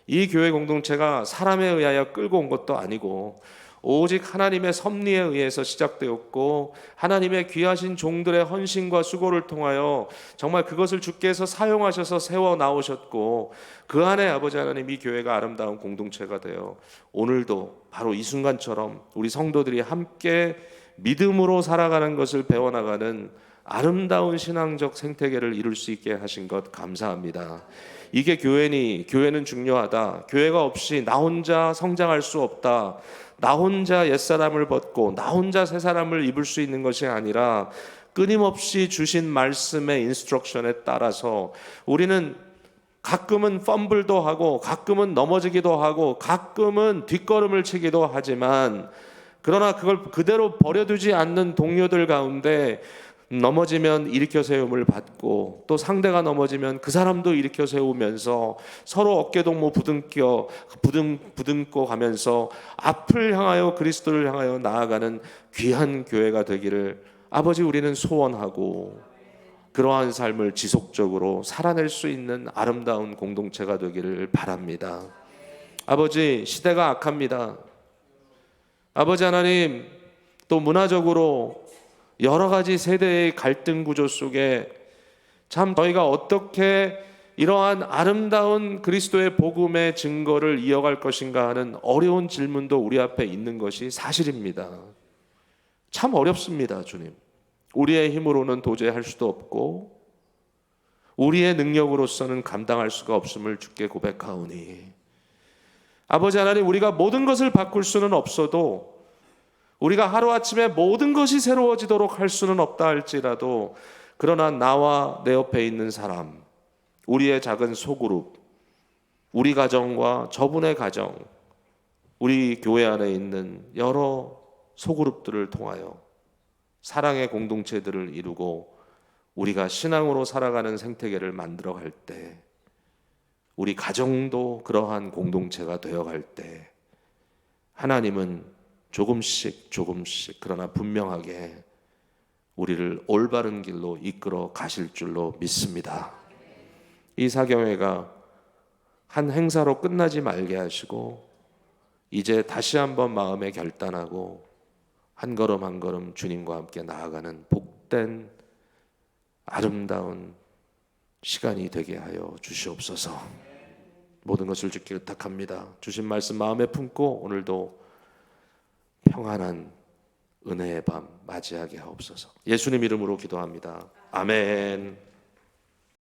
이 교회 공동체가 사람에 의하여 끌고 온 것도 아니고, 오직 하나님의 섭리에 의해서 시작되었고, 하나님의 귀하신 종들의 헌신과 수고를 통하여 정말 그것을 주께서 사용하셔서 세워 나오셨고, 그 안에 아버지 하나님 이 교회가 아름다운 공동체가 되어 오늘도 바로 이 순간처럼 우리 성도들이 함께 믿음으로 살아가는 것을 배워나가는 아름다운 신앙적 생태계를 이룰 수 있게 하신 것 감사합니다. 이게 교회니, 교회는 중요하다. 교회가 없이 나 혼자 성장할 수 없다. 나 혼자 옛사람을 벗고 나 혼자 새사람을 입을 수 있는 것이 아니라 끊임없이 주신 말씀의 인스트럭션에 따라서 우리는 가끔은 펌블도 하고 가끔은 넘어지기도 하고 가끔은 뒷걸음을 치기도 하지만, 그러나 그걸 그대로 버려두지 않는 동료들 가운데 넘어지면 일으켜 세움을 받고, 또 상대가 넘어지면 그 사람도 일으켜 세우면서 서로 어깨동무 부듬고 가면서 앞을 향하여 그리스도를 향하여 나아가는 귀한 교회가 되기를 아버지 우리는 소원하고, 그러한 삶을 지속적으로 살아낼 수 있는 아름다운 공동체가 되기를 바랍니다. 아버지, 시대가 악합니다. 아버지 하나님, 또 문화적으로 여러 가지 세대의 갈등 구조 속에 참 저희가 어떻게 이러한 아름다운 그리스도의 복음의 증거를 이어갈 것인가 하는 어려운 질문도 우리 앞에 있는 것이 사실입니다. 참 어렵습니다, 주님. 우리의 힘으로는 도저히 할 수도 없고 우리의 능력으로서는 감당할 수가 없음을 주께 고백하오니, 아버지 하나님, 우리가 모든 것을 바꿀 수는 없어도 우리가 하루아침에 모든 것이 새로워지도록 할 수는 없다 할지라도 그러나 나와 내 옆에 있는 사람, 우리의 작은 소그룹, 우리 가정과 저분의 가정, 우리 교회 안에 있는 여러 소그룹들을 통하여 사랑의 공동체들을 이루고 우리가 신앙으로 살아가는 생태계를 만들어갈 때, 우리 가정도 그러한 공동체가 되어갈 때 하나님은 조금씩 그러나 분명하게 우리를 올바른 길로 이끌어 가실 줄로 믿습니다. 이 사경회가 한 행사로 끝나지 말게 하시고 이제 다시 한번 마음에 결단하고 한 걸음 한 걸음 주님과 함께 나아가는 복된 아름다운 시간이 되게 하여 주시옵소서. 모든 것을 주께 의탁합니다. 주신 말씀 마음에 품고 오늘도 평안한 은혜의 밤 맞이하게 하옵소서. 예수님 이름으로 기도합니다. 아멘.